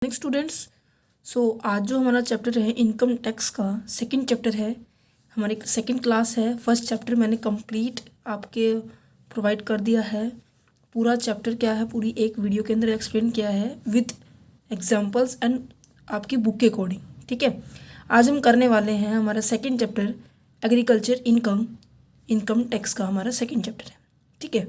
Next students, आज जो हमारा चैप्टर है इनकम टैक्स का सेकंड चैप्टर है। हमारी सेकंड क्लास है। फर्स्ट चैप्टर मैंने कंप्लीट आपके प्रोवाइड कर दिया है। पूरा चैप्टर क्या है पूरी एक वीडियो के अंदर एक्सप्लेन किया है विथ एग्जांपल्स एंड आपकी बुक के अकॉर्डिंग। ठीक है, आज हम करने वाले हैं हमारा second chapter agriculture income tax का हमारा सेकंड चैप्टर है। ठीक है,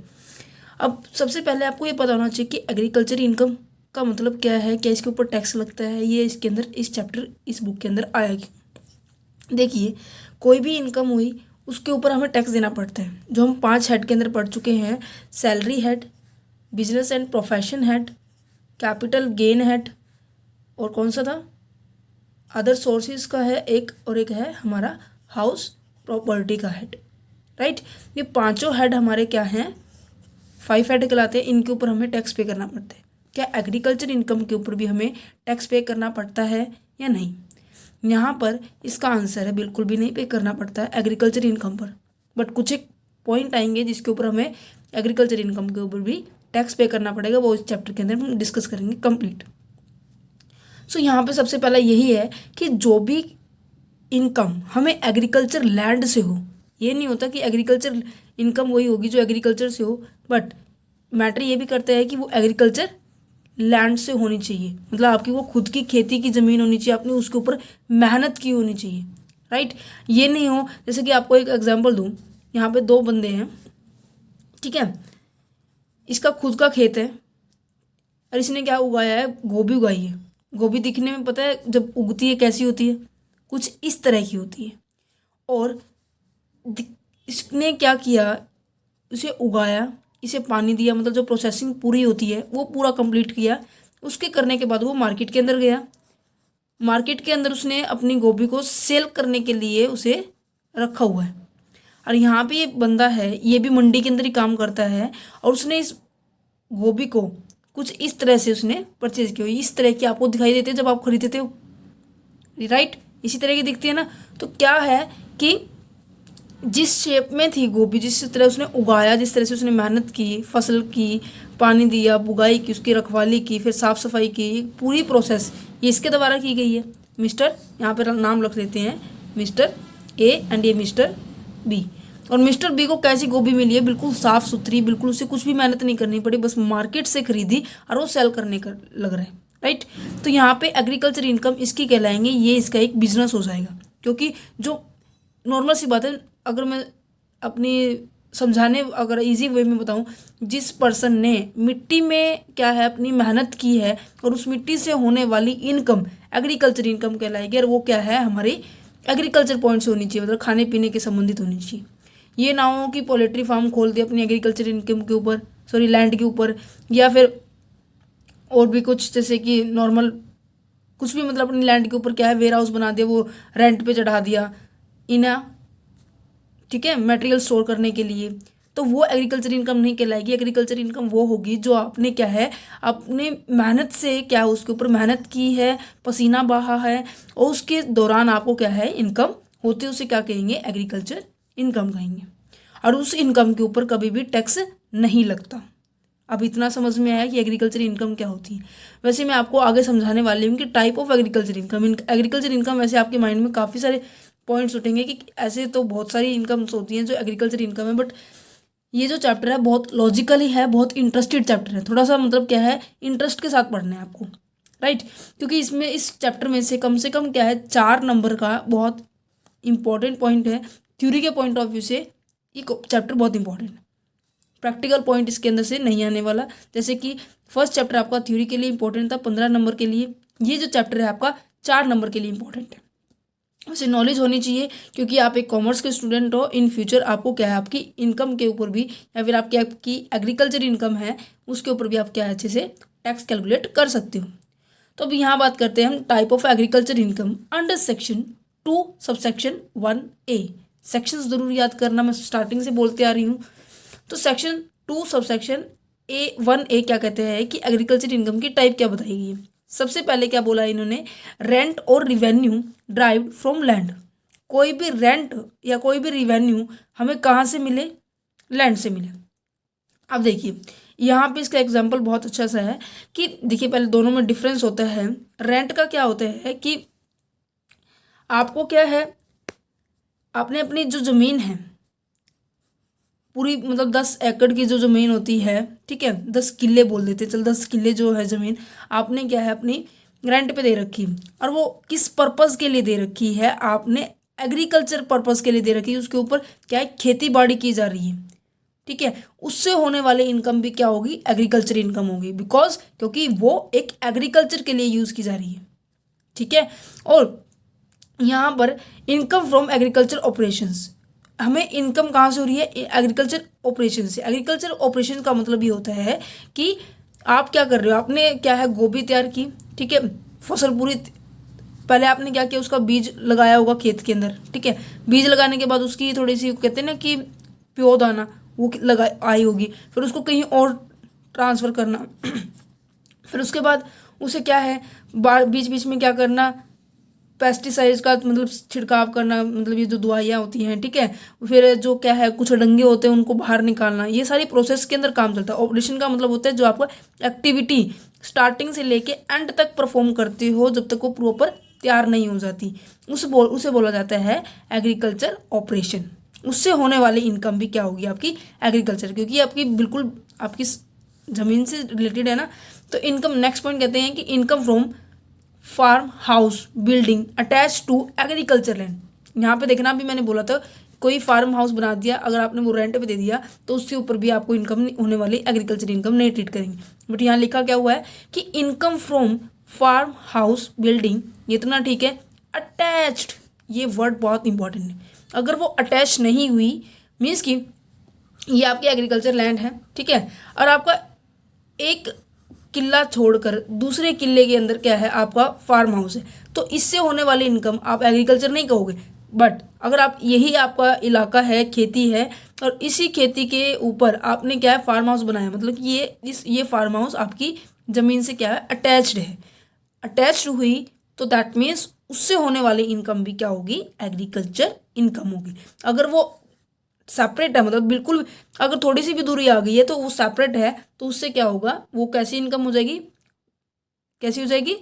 अब सबसे पहले आपको ये पता होना चाहिए कि एग्रीकल्चर इनकम का मतलब क्या है, क्या इसके ऊपर टैक्स लगता है, ये इसके अंदर इस चैप्टर इस बुक के अंदर आया क्यों। देखिए, कोई भी इनकम हुई उसके ऊपर हमें टैक्स देना पड़ता है, जो हम 5 हेड के अंदर पढ़ चुके हैं। Salary head, business and profession head, capital gain head, और कौन सा था, अदर सोर्सेज का है एक, और एक है हमारा हाउस प्रॉपर्टी का हेड। राइट, ये पांचों हेड हमारे क्या हैं, 5 हेड कहलाते हैं। इनके ऊपर हमें टैक्स पे करना पड़ता है। क्या एग्रीकल्चर इनकम के ऊपर भी हमें टैक्स पे करना पड़ता है या नहीं? यहाँ पर इसका आंसर है बिल्कुल भी नहीं पे करना पड़ता है एग्रीकल्चर इनकम पर। बट कुछ एक पॉइंट आएंगे जिसके ऊपर हमें एग्रीकल्चर इनकम के ऊपर भी टैक्स पे करना पड़ेगा, वो इस चैप्टर के अंदर हम डिस्कस करेंगे कंप्लीट। सो यहाँ पे सबसे पहला यही है कि जो भी इनकम हमें एग्रीकल्चर लैंड से हो, ये नहीं होता कि एग्रीकल्चर इनकम वही होगी जो एग्रीकल्चर से हो, बट मैटर ये भी करता है कि वो एग्रीकल्चर लैंड से होनी चाहिए। मतलब आपकी वो खुद की खेती की ज़मीन होनी चाहिए, आपने उसके ऊपर मेहनत की होनी चाहिए। राइट, ये नहीं हो जैसे कि आपको एक एग्जांपल दूं, यहाँ पे 2 बंदे हैं। ठीक है, इसका खुद का खेत है और इसने क्या उगाया है, गोभी उगाई है। गोभी दिखने में पता है जब उगती है कैसी होती है, कुछ इस तरह की होती है। और इसने क्या किया, उसे उगाया, इसे पानी दिया, मतलब जो प्रोसेसिंग पूरी होती है वो पूरा कंप्लीट किया। उसके करने के बाद वो मार्केट के अंदर गया। मार्केट के अंदर उसने अपनी गोभी को सेल करने के लिए उसे रखा हुआ है। और यहाँ पे ये बंदा है, ये भी मंडी के अंदर ही काम करता है, और उसने इस गोभी को कुछ इस तरह से उसने परचेज किया। इस तरह की आपको दिखाई देती है जब आप खरीदते हो, राइट, इसी तरह की दिखती है ना। तो क्या है कि जिस शेप में थी गोभी, जिस तरह उसने उगाया, जिस तरह से उसने मेहनत की, फसल की, पानी दिया, बुगाई की, उसकी रखवाली की, फिर साफ़ सफाई की, पूरी प्रोसेस ये इसके द्वारा की गई है। मिस्टर, यहाँ पर नाम रख लेते हैं मिस्टर ए एंड ये मिस्टर बी। और मिस्टर बी को कैसी गोभी मिली है, बिल्कुल साफ़ सुथरी, बिल्कुल उसे कुछ भी मेहनत नहीं करनी पड़ी, बस मार्केट से खरीदी और वो सेल करने का लग रहा है। राइट, तो यहाँ पे एग्रीकल्चर इनकम इसकी कहलाएंगे, ये इसका एक बिजनेस हो जाएगा। क्योंकि जो नॉर्मल सी बात है, अगर मैं अपनी समझाने अगर इजी वे में बताऊं, जिस पर्सन ने मिट्टी में क्या है अपनी मेहनत की है और उस मिट्टी से होने वाली इनकम एग्रीकल्चर इनकम कहलाएगी। और वो क्या है, हमारी एग्रीकल्चर पॉइंट से होनी चाहिए, मतलब खाने पीने के संबंधित होनी चाहिए। ये ना हो कि पोल्ट्री फार्म खोल दिया अपनी एग्रीकल्चर इनकम के ऊपर, सॉरी लैंड के ऊपर, या फिर और भी कुछ जैसे कि नॉर्मल कुछ भी, मतलब अपनी लैंड के ऊपर क्या है वेयर हाउस बना दिया, वो रेंट पे चढ़ा दिया इना, ठीक है, मटेरियल स्टोर करने के लिए। तो वो एग्रीकल्चर इनकम नहीं कहलाएगी। एग्रीकल्चर इनकम वो होगी जो आपने क्या है अपने मेहनत से क्या है उसके ऊपर मेहनत की है, पसीना बहा है, और उसके दौरान आपको क्या है इनकम होती है, उसे क्या कहेंगे, एग्रीकल्चर इनकम कहेंगे। और उस इनकम के ऊपर कभी भी टैक्स नहीं लगता। अब इतना समझ में आया कि एग्रीकल्चर इनकम क्या होती है। वैसे मैं आपको आगे समझाने वाली हूँ कि type of agriculture income. Agriculture income वैसे आपके माइंड में काफ़ी सारे पॉइंट्स उठेंगे कि ऐसे तो बहुत सारी इनकम्स होती हैं जो एग्रीकल्चर इनकम है, बट ये जो चैप्टर है बहुत लॉजिकल ही है, बहुत इंटरेस्टेड चैप्टर है। थोड़ा सा मतलब क्या है, इंटरेस्ट के साथ पढ़ना है आपको। राइट, क्योंकि इसमें इस चैप्टर में से कम क्या है 4 नंबर का बहुत इंपॉर्टेंट पॉइंट है। थ्योरी के पॉइंट ऑफ व्यू से ये चैप्टर बहुत इंपॉर्टेंट है। प्रैक्टिकल पॉइंट इसके अंदर से नहीं आने वाला। जैसे कि फर्स्ट चैप्टर आपका थ्योरी के लिए इंपॉर्टेंट था 15 नंबर के लिए, ये जो चैप्टर है आपका 4 नंबर के लिए इंपॉर्टेंट है। उसे नॉलेज होनी चाहिए, क्योंकि आप एक कॉमर्स के स्टूडेंट हो। इन फ्यूचर आपको क्या है आपकी इनकम के ऊपर भी, या फिर आपकी एग्रीकल्चर इनकम है उसके ऊपर भी आप क्या है अच्छे से टैक्स कैलकुलेट कर सकते हो। तो अब यहाँ बात करते हैं हम type of agriculture income under section 2 subsection 1A। Sections जरूर याद करना, मैं स्टार्टिंग से बोलते आ रही हूँ। तो सेक्शन 2 सबसेक्शन 1A क्या कहते हैं कि एग्रीकल्चर इनकम की टाइप क्या बताई गई है। सबसे पहले क्या बोला इन्होंने, रेंट और रिवेन्यू ड्राइव्ड फ्रॉम लैंड। कोई भी रेंट या कोई भी रिवेन्यू हमें कहाँ से मिले, लैंड से मिले। अब देखिए यहाँ पे इसका एग्जाम्पल बहुत अच्छा सा है कि देखिए पहले दोनों में डिफरेंस होता है। रेंट का क्या होता है कि आपको क्या है, आपने अपनी जो ज़मीन है पूरी, मतलब 10 एकड़ की जो ज़मीन होती है, ठीक है, 10 किले बोल देते, चल 10 किले जो है ज़मीन आपने क्या है अपनी रेंट पे दे रखी, और वो किस पर्पज़ के लिए दे रखी है, आपने एग्रीकल्चर पर्पज़ के लिए दे रखी है। उसके ऊपर क्या है, खेती बाड़ी की जा रही है, ठीक है। उससे होने वाली इनकम भी क्या होगी, एग्रीकल्चर इनकम होगी, बिकॉज क्योंकि वो एक एग्रीकल्चर के लिए यूज़ की जा रही है, ठीक है। और यहाँ पर इनकम फ्रॉम एग्रीकल्चर ऑपरेशंस, हमें इनकम कहाँ से हो रही है, एग्रीकल्चर ऑपरेशन से। एग्रीकल्चर ऑपरेशन का मतलब ये होता है कि आप क्या कर रहे हो, आपने क्या है गोभी तैयार की, ठीक है, फसल पूरी, पहले आपने क्या किया, उसका बीज लगाया होगा खेत के अंदर, ठीक है। बीज लगाने के बाद उसकी थोड़ी सी कहते हैं ना कि प्यो दाना वो लगा आई होगी, फिर उसको कहीं और ट्रांसफ़र करना फिर उसके बाद उसे क्या है बीच बीच में क्या करना, पेस्टिसाइड्स का मतलब छिड़काव करना, मतलब ये जो दवाइयाँ होती हैं, ठीक है। फिर जो क्या है कुछ डंगे होते हैं उनको बाहर निकालना, ये सारी प्रोसेस के अंदर काम चलता है। ऑपरेशन का मतलब होता है जो आपका एक्टिविटी स्टार्टिंग से लेके एंड तक परफॉर्म करते हो जब तक वो प्रॉपर तैयार नहीं हो जाती, उसे बोला जाता है एग्रीकल्चर ऑपरेशन। उससे होने वाली इनकम भी क्या होगी आपकी, एग्रीकल्चर, क्योंकि आपकी बिल्कुल आपकी ज़मीन से रिलेटेड है ना। तो इनकम, नेक्स्ट पॉइंट कहते हैं कि income from farm house building attach to agriculture land. यहाँ पे देखना भी मैंने बोला था, कोई फार्म हाउस बना दिया, अगर आपने वो रेंट पे दे दिया तो उसके ऊपर भी आपको इनकम होने वाली एग्रीकल्चर इनकम नहीं ट्रीट करेंगे। बट यहाँ लिखा क्या हुआ है कि income from farm house building, ये इतना ठीक है। अटैच्ड, ये वर्ड बहुत इंपॉर्टेंट है। अगर वो अटैच नहीं हुई मीन्स कि ये आपकी एग्रीकल्चर लैंड है, ठीक है, और आपका एक किला छोड़कर दूसरे किले के अंदर क्या है आपका फार्म हाउस है, तो इससे होने वाली इनकम आप एग्रीकल्चर नहीं कहोगे। बट अगर आप यही आपका इलाका है, खेती है, और इसी खेती के ऊपर आपने क्या है फार्म हाउस बनाया, मतलब कि ये फार्म हाउस आपकी ज़मीन से क्या है अटैच्ड है, अटैच्ड हुई, तो दैट मीन्स उससे होने वाली इनकम भी क्या होगी, एग्रीकल्चर इनकम होगी। अगर वो सेपरेट है, मतलब बिल्कुल अगर थोड़ी सी भी दूरी आ गई है तो वो सेपरेट है, तो उससे क्या होगा, वो कैसी इनकम हो जाएगी, कैसी हो जाएगी,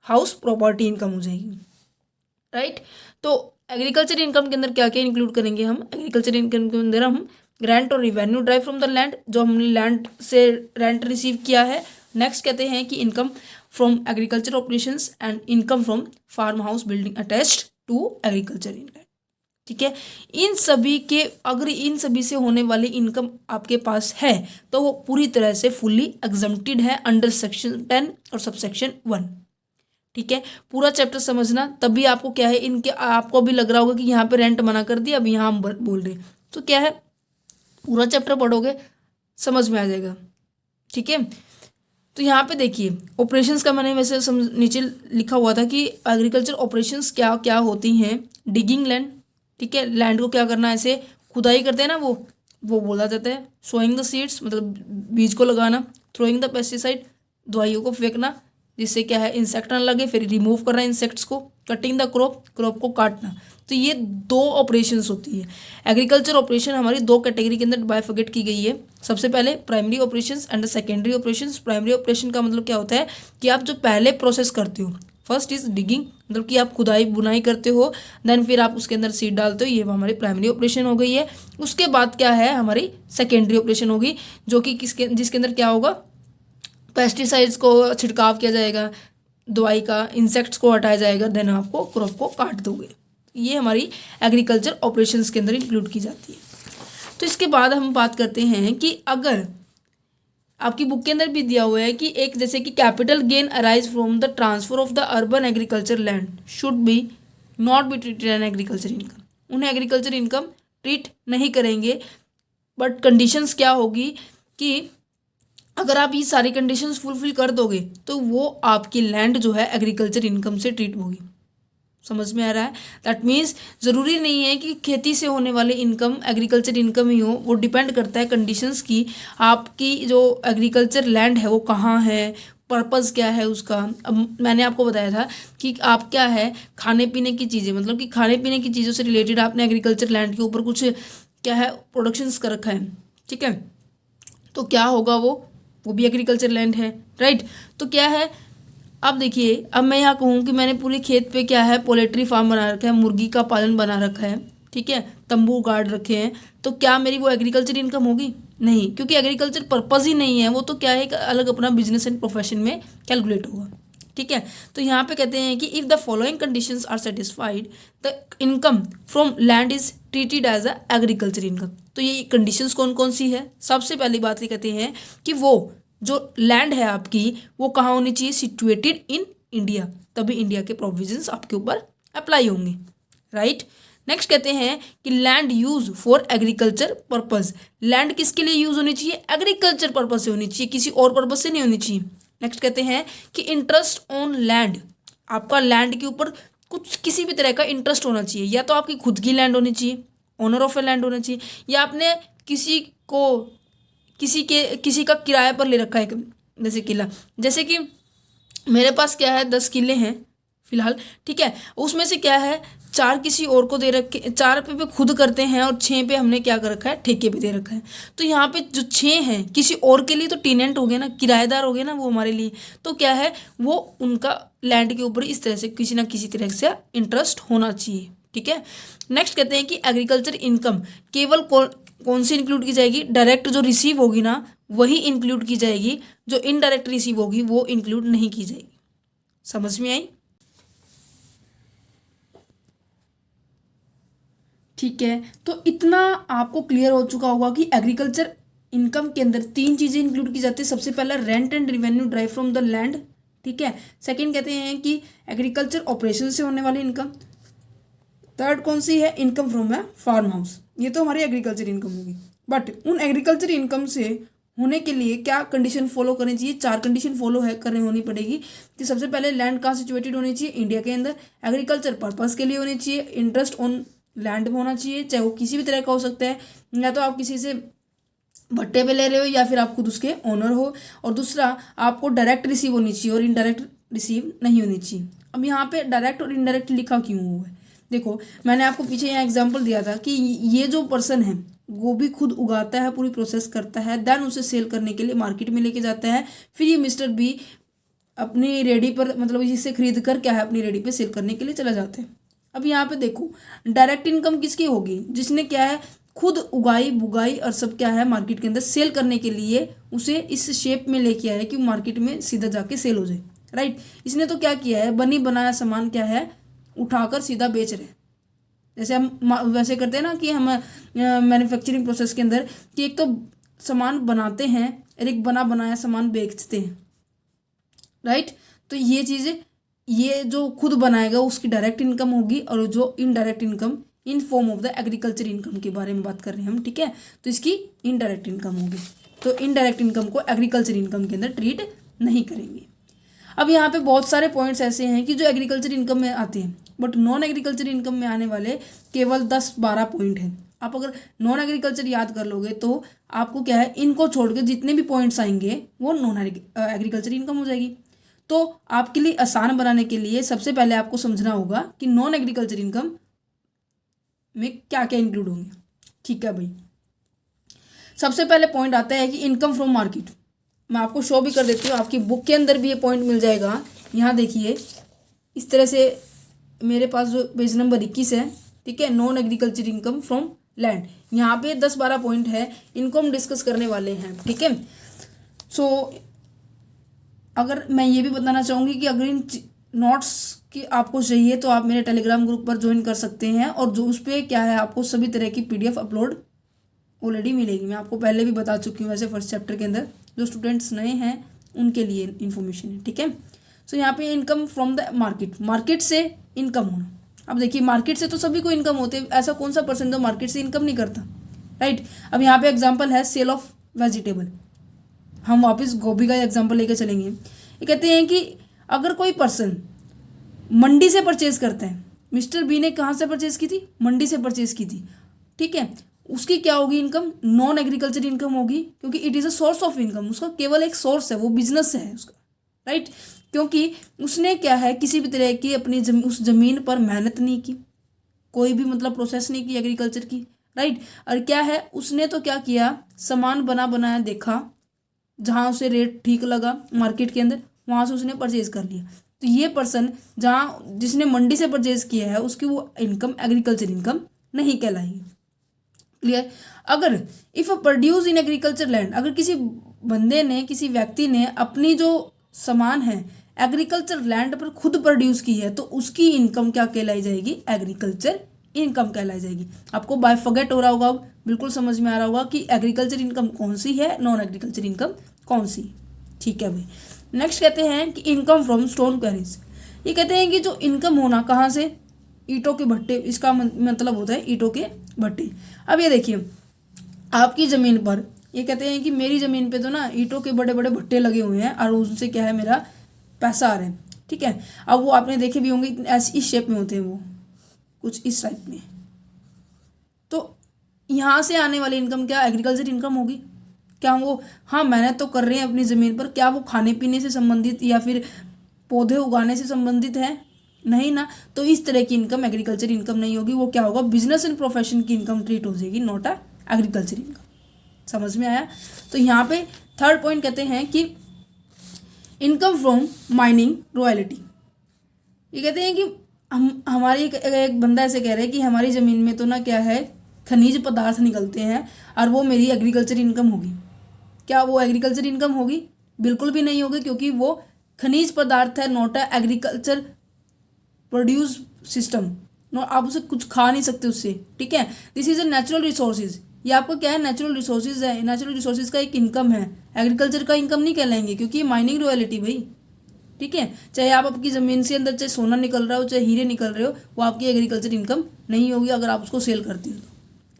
हाउस प्रॉपर्टी इनकम हो जाएगी, राइट। तो एग्रीकल्चर इनकम के अंदर क्या क्या इंक्लूड करेंगे हम, एग्रीकल्चर इनकम के अंदर हम रेंट और revenue drive from the land, जो हमने लैंड से रेंट रिसीव किया है। नेक्स्ट कहते हैं कि income from agriculture operations and income from farm house building attached to agriculture income, ठीक है। इन सभी के, अगर इन सभी से होने वाली इनकम आपके पास है तो वो पूरी तरह से फुल्ली एग्जम्प्टेड है अंडर सेक्शन 10 और सबसेक्शन 1, ठीक है। पूरा चैप्टर समझना, तभी आपको क्या है इनके, आपको भी लग रहा होगा कि यहाँ पे रेंट मना कर दिया, अब यहाँ हम बोल रहे, तो क्या है पूरा चैप्टर पढ़ोगे समझ में आ जाएगा, ठीक है। तो यहाँ पे देखिए ऑपरेशंस का मैंने वैसे नीचे लिखा हुआ था कि एग्रीकल्चर ऑपरेशंस क्या क्या होती हैं। डिगिंग लैंड, ठीक है, लैंड को क्या करना, ऐसे खुदाई करते हैं ना, वो बोला जाता है। सोइंग द सीड्स, मतलब बीज को लगाना। थ्रोइंग द पेस्टिसाइड, दवाइयों को फेंकना जिससे क्या है इंसेक्ट ना लगे, फिर रिमूव करना इंसेक्ट्स को। कटिंग द क्रॉप, क्रॉप को काटना। तो ये 2 ऑपरेशंस होती है। एग्रीकल्चर ऑपरेशन हमारी 2 कैटेगरी के अंदर बाइफर्केट की गई है। सबसे पहले primary operations and secondary operations. Primary operation का मतलब क्या होता है कि आप जो पहले प्रोसेस करते हो, फर्स्ट इज डिगिंग, मतलब कि आप खुदाई बुनाई करते हो, देन फिर आप उसके अंदर सीड डालते हो, ये हमारी प्राइमरी ऑपरेशन हो गई है। उसके बाद क्या है हमारी सेकेंडरी ऑपरेशन होगी, जो कि जिसके अंदर क्या होगा, पेस्टिसाइड्स को छिड़काव किया जाएगा, दवाई का, इंसेक्ट्स को हटाया जाएगा, देन आपको क्रॉप को काट दोगे। ये हमारी एग्रीकल्चर ऑपरेशंस के अंदर इंक्लूड की जाती है। तो इसके बाद हम बात करते हैं कि अगर आपकी बुक के अंदर भी दिया हुआ है कि एक जैसे कि capital gain arise from the transfer of the urban agriculture land should be not be treated an agriculture income. उन्हें एग्रीकल्चर इनकम ट्रीट नहीं करेंगे, बट कंडीशंस क्या होगी कि अगर आप ये सारी कंडीशंस फुलफिल कर दोगे तो वो आपकी लैंड जो है एग्रीकल्चर इनकम से ट्रीट होगी। समझ में आ रहा है? दैट मीन्स ज़रूरी नहीं है कि खेती से होने वाली इनकम एग्रीकल्चर इनकम ही हो, वो डिपेंड करता है कंडीशंस की, आपकी जो एग्रीकल्चर लैंड है वो कहाँ है, पर्पज़ क्या है उसका। अब मैंने आपको बताया था कि आप क्या है खाने पीने की चीज़ें, मतलब कि खाने पीने की चीज़ों से रिलेटेड आपने एग्रीकल्चर लैंड के ऊपर कुछ क्या है प्रोडक्शंस कर रखा है, ठीक है। तो क्या होगा, वो भी एग्रीकल्चर लैंड है, राइट। तो क्या है, अब देखिए, अब मैं यहाँ कहूँ कि मैंने पूरे खेत पे क्या है, पोल्ट्री फार्म बना रखा है, मुर्गी का पालन बना रखा है, ठीक है, तंबू गाड़ रखे हैं, तो क्या मेरी वो एग्रीकल्चर इनकम होगी? नहीं, क्योंकि एग्रीकल्चर पर्पज़ ही नहीं है, वो तो क्या है, एक अलग अपना बिजनेस एंड प्रोफेशन में कैलकुलेट होगा, ठीक है। तो यहाँ पे कहते हैं कि if the following conditions are satisfied the income from land is treated as a agriculture income. तो ये कंडीशंस कौन कौन सी है? सबसे पहली बात ये कहते हैं कि वो जो लैंड है आपकी, वो कहाँ होनी चाहिए? सिचुएटेड इन इंडिया, तभी इंडिया के प्रोविजंस आपके ऊपर अप्लाई होंगे, राइट। नेक्स्ट कहते हैं कि land use for agriculture purpose. Land किसके लिए यूज होनी चाहिए? एग्रीकल्चर पर्पज से होनी चाहिए, किसी और पर्पज से नहीं होनी चाहिए। नेक्स्ट कहते हैं कि इंटरेस्ट ऑन लैंड, आपका लैंड के ऊपर कुछ किसी भी तरह का इंटरेस्ट होना चाहिए, या तो आपकी खुद की लैंड होनी चाहिए, ओनर ऑफ ए लैंड होना चाहिए, या आपने किसी का किराए पर ले रखा है, जैसे किला, जैसे कि मेरे पास क्या है 10 किले हैं फिलहाल, ठीक है, उसमें से क्या है 4 किसी और को दे रखे, 4 पे खुद करते हैं और 6 पे हमने क्या कर रखा है, ठेके पे दे रखा है। तो यहाँ पे जो 6 हैं किसी और के लिए तो टेनेंट हो गए ना, किराएदार हो गए ना वो हमारे लिए, तो क्या है वो उनका लैंड के ऊपर इस तरह से किसी ना किसी तरह से इंटरेस्ट होना चाहिए, ठीक है। नेक्स्ट कहते हैं कि एग्रीकल्चर इनकम केवल कौन सी इंक्लूड की जाएगी? डायरेक्ट जो रिसीव होगी ना वही इंक्लूड की जाएगी, जो इनडायरेक्ट रिसीव होगी वो इंक्लूड नहीं की जाएगी। समझ में आई? ठीक है, तो इतना आपको क्लियर हो चुका होगा कि एग्रीकल्चर इनकम के अंदर 3 चीज़ें इंक्लूड की जाती है। सबसे पहला rent and revenue drive from the land, ठीक है। सेकंड कहते हैं कि एग्रीकल्चर ऑपरेशन से होने वाली इनकम। थर्ड कौन सी है? Income from a farm house. ये तो हमारी एग्रीकल्चर इनकम होगी, बट उन एग्रीकल्चर इनकम से होने के लिए क्या कंडीशन फॉलो करनी चाहिए? 4 कंडीशन फॉलो है करनी होनी पड़ेगी कि सबसे पहले लैंड कहाँ सिचुएटेड होनी चाहिए? इंडिया के अंदर। एग्रीकल्चर पर्पस के लिए होनी चाहिए, इंटरेस्ट ऑन लैंड होना चाहिए, चाहे वो किसी भी तरह का हो सकता है, या तो आप किसी से भट्टे पे ले रहे हो या फिर आप खुद उसके ओनर हो। और दूसरा, आपको डायरेक्ट रिसीव होनी चाहिए और इनडायरेक्ट रिसीव नहीं होनी चाहिए। अब यहाँ पे डायरेक्ट और इनडायरेक्ट लिखा क्यों हुआ है? देखो, मैंने आपको पीछे यहाँ एग्जांपल दिया था कि ये जो पर्सन है वो भी खुद उगाता है, पूरी प्रोसेस करता है, देन उसे सेल करने के लिए मार्केट में लेके जाता है, फिर ये मिस्टर बी अपनी रेडी पर, मतलब इससे खरीद कर क्या है अपनी रेडी पे सेल करने के लिए चला जाते हैं। अब यहाँ पे देखो, डायरेक्ट इनकम किसकी होगी? जिसने क्या है खुद उगाई बुगाई और सब क्या है मार्केट के अंदर सेल करने के लिए उसे इस शेप में लेके आया कि मार्केट में सीधा जाके सेल हो जाए, राइट। इसने तो क्या किया है, बनी बनाया सामान क्या है उठाकर सीधा बेच रहे हैं। जैसे हम वैसे करते हैं ना कि हम मैन्युफैक्चरिंग प्रोसेस के अंदर कि एक तो सामान बनाते हैं और एक बना बनाया सामान बेचते हैं, राइट। तो ये चीज़ें, ये जो खुद बनाएगा उसकी डायरेक्ट इनकम होगी, और जो indirect income in form of the agriculture income के बारे में बात कर रहे हैं हम, ठीक है, तो इसकी इनडायरेक्ट इनकम होगी। तो इनडायरेक्ट इनकम को एग्रीकल्चर इनकम के अंदर ट्रीट नहीं करेंगे। अब यहाँ पे बहुत सारे पॉइंट्स ऐसे हैं कि जो एग्रीकल्चर इनकम में आते हैं, बट नॉन एग्रीकल्चर इनकम में आने वाले केवल 10-12 पॉइंट हैं। आप अगर नॉन एग्रीकल्चर याद कर लोगे तो आपको क्या है, इनको छोड़ के जितने भी पॉइंट्स आएंगे वो नॉन एग्रीकल्चर इनकम हो जाएगी। तो आपके लिए आसान बनाने के लिए सबसे पहले आपको समझना होगा कि नॉन एग्रीकल्चर इनकम में क्या क्या इंक्लूड होंगे, ठीक है भाई। सबसे पहले पॉइंट आता है कि इनकम फ्रॉम मार्केट। मैं आपको शो भी कर देती हूँ, आपकी बुक के अंदर भी ये पॉइंट मिल जाएगा। यहाँ देखिए, इस तरह से मेरे पास जो पेज नंबर 21 है, ठीक है, non agriculture income from land, यहाँ पे 10-12 पॉइंट है, इनको हम डिस्कस करने वाले हैं, ठीक है। सो अगर मैं ये भी बताना चाहूँगी कि अगर इन नोट्स की आपको चाहिए तो आप मेरे टेलीग्राम ग्रुप पर ज्वाइन कर सकते हैं, और जो उस पर क्या है आपको सभी तरह की PDF अपलोड ऑलरेडी मिलेगी। मैं आपको पहले भी बता चुकी हूँ वैसे फर्स्ट चैप्टर के अंदर। जो स्टूडेंट्स नए हैं उनके लिए इन्फॉर्मेशन है, ठीक है। सो यहाँ पे income from the market, market से इनकम होना। अब देखिए, मार्केट से तो सभी को इनकम होते हैं, ऐसा कौन सा पर्सन जो मार्केट से इनकम नहीं करता, राइट। अब यहाँ पे एग्जाम्पल है सेल ऑफ वेजिटेबल। हम वापस गोभी का एग्जाम्पल लेकर चलेंगे। ये कहते हैं कि अगर कोई पर्सन मंडी से परचेज करता है, मिस्टर बी ने कहाँ से परचेज की थी? मंडी से परचेज की थी, ठीक है, उसकी क्या होगी इनकम? नॉन एग्रीकल्चर इनकम होगी, क्योंकि it is a source of income. उसका केवल एक सोर्स है, वो बिजनेस है उसका, राइट। क्योंकि उसने क्या है किसी भी तरह की अपनी उस जमीन पर मेहनत नहीं की, कोई भी मतलब प्रोसेस नहीं की एग्रीकल्चर की, राइट। और क्या है, उसने तो क्या किया, सामान बना बनाया देखा, जहाँ उसे रेट ठीक लगा मार्केट के अंदर, वहाँ से उसने परचेज कर लिया। तो ये पर्सन जहाँ जिसने मंडी से परचेज किया है उसकी वो इनकम एग्रीकल्चर इनकम नहीं कहलाएगी। क्लियर। अगर if a produce in agriculture land, अगर किसी बंदे ने, किसी व्यक्ति ने अपनी जो सामान है एग्रीकल्चर लैंड पर खुद प्रोड्यूस की है, तो उसकी इनकम क्या कहलाई जाएगी, एग्रीकल्चर इनकम कहलाई जाएगी। आपको बाय फॉरगेट हो रहा होगा, अब बिल्कुल समझ में आ रहा होगा कि एग्रीकल्चर इनकम कौन सी है, नॉन एग्रीकल्चर इनकम कौन सी। ठीक है भाई। नेक्स्ट कहते हैं कि इनकम फ्रॉम स्टोन क्वेरीज। ये कहते हैं कि जो इनकम होना कहाँ से, ईंटों के भट्टे, इसका मतलब होता है ईंटों के भट्टे। अब ये देखिए, आपकी ज़मीन पर, ये कहते हैं कि मेरी ज़मीन पे तो ना ईंटों के बड़े बड़े भट्टे लगे हुए हैं और उनसे क्या है, मेरा पैसा आ रहा है। ठीक है। अब वो आपने देखे भी होंगे, ऐसी इस शेप में होते हैं वो, कुछ इस टाइप में। तो यहाँ से आने वाली इनकम क्या एग्रीकल्चर इनकम होगी क्या? वो हाँ मेहनत तो कर रहे हैं अपनी ज़मीन पर, क्या वो खाने पीने से संबंधित या फिर पौधे उगाने से संबंधित है? नहीं ना। तो इस तरह की इनकम एग्रीकल्चर इनकम नहीं होगी, वो क्या होगा, बिजनेस एंड प्रोफेशन की इनकम ट्रीट हो जाएगी, नॉट अ एग्रीकल्चर इनकम। समझ में आया? तो यहाँ पे थर्ड पॉइंट कहते हैं कि इनकम फ्रॉम माइनिंग रॉयल्टी। ये कहते हैं कि हमारी एक बंदा ऐसे कह रहा है कि हमारी ज़मीन में तो ना क्या है, खनिज पदार्थ निकलते हैं और वो मेरी एग्रीकल्चर इनकम होगी। क्या वो एग्रीकल्चर इनकम होगी? बिल्कुल भी नहीं होगी, क्योंकि वो खनिज पदार्थ है, not a agriculture produce system. No, आप उसे कुछ खा नहीं सकते उससे। ठीक है। This is a natural resources. ये आपका क्या है, नेचुरल रिसोर्सेज है। नेचुरल रिसोर्सेज का एक इनकम है, एग्रीकल्चर का इनकम नहीं कहलाएंगे, क्योंकि ये माइनिंग रॉयल्टी भाई। ठीक है। चाहे आप आपकी ज़मीन से अंदर चाहे सोना निकल रहा हो, चाहे हीरे निकल रहे हो, वो आपकी एग्रीकल्चर इनकम नहीं होगी अगर आप उसको सेल करती हो तो।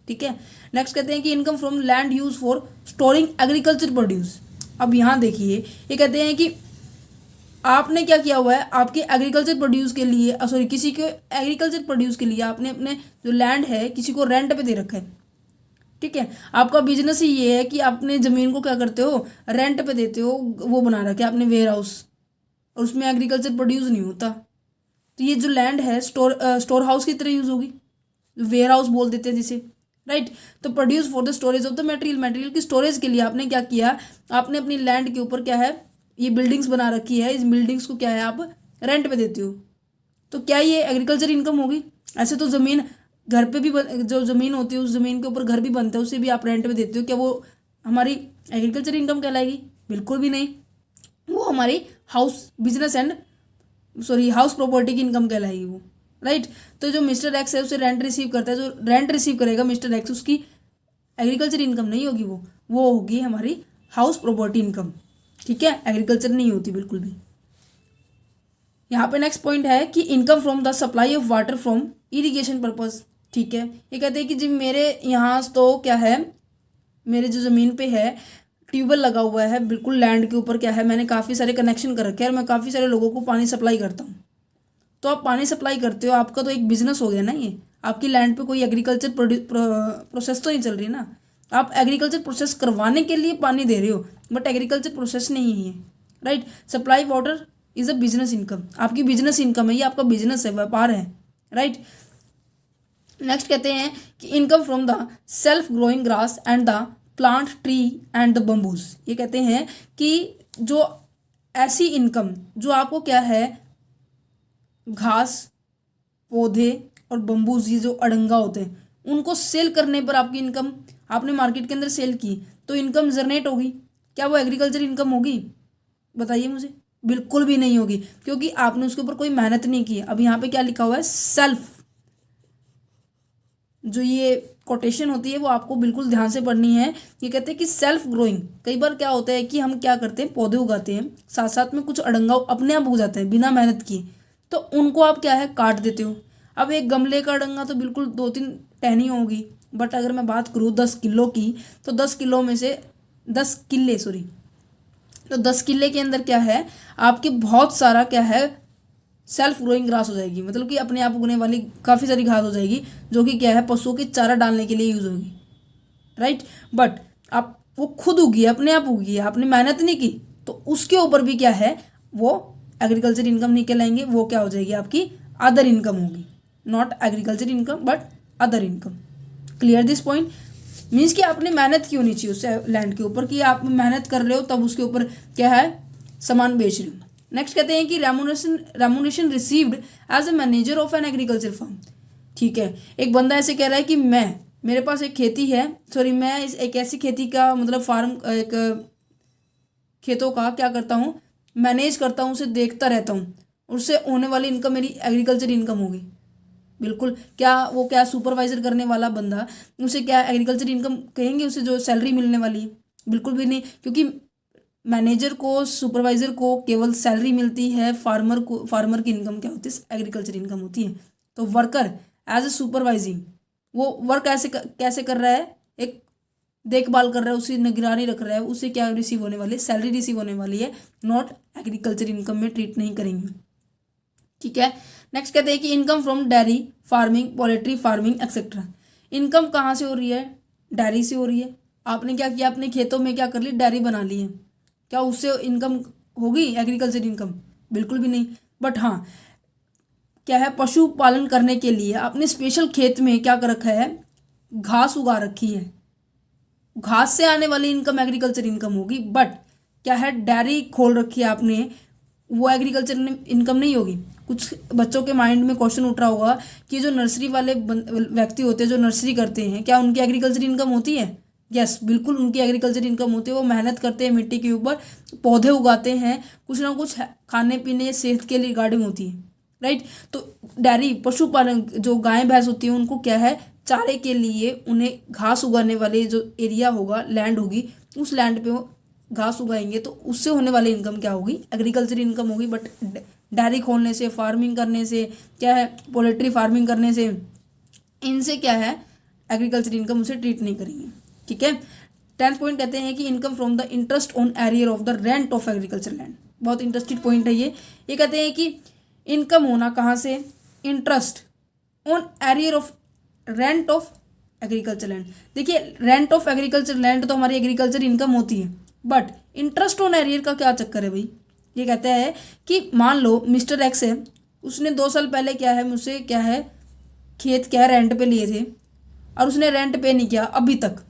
ठीक है। नेक्स्ट कहते हैं कि income from land use for storing agriculture produce. अब यहाँ देखिए, ये कहते हैं कि आपने क्या किया हुआ है, आपके एग्रीकल्चर प्रोड्यूस के लिए, सॉरी किसी के एग्रीकल्चर प्रोड्यूस के लिए आपने अपने जो लैंड है किसी को रेंट पे दे रखा है। ठीक है। आपका बिजनेस ही ये है कि अपने ज़मीन को क्या करते हो, रेंट पे देते हो। वो बना रखा है आपने वेयर हाउस, और उसमें एग्रीकल्चर प्रोड्यूस नहीं होता। तो ये जो लैंड है स्टोर हाउस की तरह यूज़ होगी, वेयर हाउस बोल देते हैं जिसे, राइट। तो produce for the storage of the material, material की स्टोरेज के लिए आपने क्या किया, आपने अपनी लैंड के ऊपर क्या है, ये बिल्डिंग्स बना रखी है, इस बिल्डिंग्स को क्या है आप रेंट पे देते हो। तो क्या ये एग्रीकल्चर इनकम होगी? ऐसे तो ज़मीन घर पे भी जो ज़मीन होती है उस ज़मीन के ऊपर घर भी बनता है, उसे भी आप रेंट पे देते हो, क्या वो हमारी एग्रीकल्चर इनकम कहलाएगी? बिल्कुल भी नहीं। वो हमारी house business and house property की इनकम कहलाएगी वो, राइट। तो जो मिस्टर एक्स है उसे रेंट रिसीव करता है, जो रेंट रिसीव करेगा मिस्टर एक्स, उसकी एग्रीकल्चर इनकम नहीं होगी, वो होगी हमारी हाउस प्रॉपर्टी इनकम। ठीक है। एग्रीकल्चर नहीं होती बिल्कुल भी। यहाँ पे नेक्स्ट पॉइंट है कि income from the supply of water from irrigation purpose. ठीक है। ये कहते हैं कि जी मेरे यहाँ तो क्या है, मेरे जो ज़मीन पे है ट्यूबवेल लगा हुआ है, बिल्कुल लैंड के ऊपर क्या है, मैंने काफ़ी सारे कनेक्शन कर रखे हैं और मैं काफ़ी सारे लोगों को पानी सप्लाई करता हूँ। तो आप पानी सप्लाई करते हो, आपका तो एक बिजनेस हो गया ना ये। आपकी लैंड पे कोई एग्रीकल्चर प्रोसेस तो नहीं चल रही ना। आप एग्रीकल्चर प्रोसेस करवाने के लिए पानी दे रहे हो, बट एग्रीकल्चर प्रोसेस नहीं है, right. Supply water is a business income, आपकी बिजनेस इनकम है, ये आपका बिजनेस है, व्यापार है, राइट। नेक्स्ट कहते हैं कि income from the self growing grass and the plant tree and the bamboos. ये कहते हैं कि जो ऐसी इनकम जो आपको क्या है, घास, पौधे और बम्बूज, ये जो अड़ंगा होते हैं, उनको सेल करने पर आपकी इनकम, आपने मार्केट के अंदर सेल की तो इनकम जनरेट होगी। क्या वो एग्रीकल्चर इनकम होगी? बताइए मुझे। बिल्कुल भी नहीं होगी, क्योंकि आपने उसके ऊपर कोई मेहनत नहीं की। अब यहाँ पे क्या लिखा हुआ है, सेल्फ, जो ये कोटेशन होती है वो आपको बिल्कुल ध्यान से पढ़नी है। ये कहते हैं कि सेल्फ ग्रोइंग, कई बार क्या होता है कि हम क्या करते हैं, पौधे उगाते हैं, साथ साथ में कुछ अड़ंगा अपने आप उग जाते हैं बिना मेहनत किए, तो उनको आप क्या है, काट देते हो। अब एक गमले का अड़ंगा तो बिल्कुल 2-3 टहनी होगी, बट अगर मैं बात करूँ 10 किलो की, तो 10 किलो में से 10 किले, सॉरी, तो 10 किले के अंदर क्या है, आपके बहुत सारा क्या है, सेल्फ ग्रोइंग ग्रास हो जाएगी, मतलब कि अपने आप उगने वाली काफ़ी सारी घास हो जाएगी, जो कि क्या है, पशुओं की चारा डालने के लिए यूज़ होगी, राइट। बट आप वो खुद उगी, अपने आप उगी, आपने मेहनत नहीं की, तो उसके ऊपर भी क्या है, वो एग्रीकल्चर इनकम नहीं कहलाएंगे, वो क्या हो जाएगी, आपकी अदर इनकम होगी, not agriculture income but other income. Clear this point? Means कि आपने मेहनत की होनी चाहिए उस लैंड के ऊपर, कि आप मेहनत कर रहे हो तब उसके ऊपर क्या है, सामान बेच रहे हो। नेक्स्ट कहते हैं कि remuneration received as a manager of an agriculture farm. ठीक है, एक बंदा ऐसे कह रहा है कि मेरे पास एक खेती है, सॉरी मैं एक ऐसी खेती का मतलब फार्म, एक खेतों का क्या करता हूँ, मैनेज करता हूँ, उसे देखता रहता हूँ, उससे होने वाली इनकम मेरी एग्रीकल्चर इनकम होगी। बिल्कुल, क्या वो क्या सुपरवाइजर करने वाला बंदा, उसे क्या एग्रीकल्चर इनकम कहेंगे उसे जो सैलरी मिलने वाली है? बिल्कुल भी नहीं, क्योंकि मैनेजर को, सुपरवाइजर को केवल सैलरी मिलती है, फार्मर की इनकम क्या होती है, एग्रीकल्चर इनकम होती है। तो वर्कर एज ए सुपरवाइजिंग, वो वर्क कैसे कर रहा है, एक देखभाल कर रहा है, उसी निगरानी रख रहा है, उसे क्या रिसीव होने वाली है, सैलरी रिसीव होने वाली है, नॉट एग्रीकल्चर इनकम में ट्रीट नहीं करेंगे। ठीक है, नेक्स्ट कहते हैं कि income from dairy farming, poultry farming etcetera. Income कहाँ से हो रही है, डेयरी से हो रही है। आपने क्या किया, अपने खेतों में क्या कर ली, डेयरी बना ली है, क्या उससे इनकम होगी एग्रीकल्चर इनकम? बिल्कुल भी नहीं। बट हाँ, क्या है, पशुपालन करने के लिए आपने स्पेशल खेत में क्या कर रखा है, घास उगा रखी है, घास से आने वाली इनकम एग्रीकल्चर इनकम होगी। बट क्या है, डेयरी खोल रखी है आपने, वो एग्रीकल्चर इनकम नहीं होगी। कुछ बच्चों के माइंड में क्वेश्चन उठ रहा होगा कि जो नर्सरी वाले व्यक्ति होते हैं, जो नर्सरी करते हैं, क्या उनकी एग्रीकल्चर इनकम होती है? यस, बिल्कुल उनकी एग्रीकल्चर इनकम होती है। वो मेहनत करते हैं, मिट्टी के ऊपर पौधे उगाते हैं, कुछ ना कुछ खाने पीने सेहत के लिए रिगार्डिंग होती है, राइट। तो डेयरी पशुपालन, जो गाय भैंस होती है, उनको क्या है, चारे के लिए उन्हें घास उगाने वाले जो एरिया होगा, लैंड होगी, उस लैंड पे वो घास उगाएंगे, तो उससे होने वाली इनकम क्या होगी, एग्रीकल्चर इनकम होगी। बट डेयरी खोलने से, फार्मिंग करने से, क्या है, पोल्ट्री फार्मिंग करने से, इनसे क्या है, एग्रीकल्चर इनकम उसे ट्रीट नहीं करेंगे। ठीक है, 10th पॉइंट कहते हैं कि income from the interest on arrear of the rent of agriculture land. बहुत इंटरेस्टिंग पॉइंट है ये कहते हैं कि इनकम होना कहाँ से, interest on arrear of rent of agriculture land. देखिए, रेंट ऑफ एग्रीकल्चर लैंड तो हमारी एग्रीकल्चर इनकम होती है, बट इंटरेस्ट ऑन एरियर का क्या चक्कर है भाई? ये कहता है कि मान लो मिस्टर एक्स है, उसने 2 साल पहले क्या है, मुझसे क्या है, खेत क्या है, रेंट पे लिए थे, और उसने रेंट पे नहीं किया अभी तक।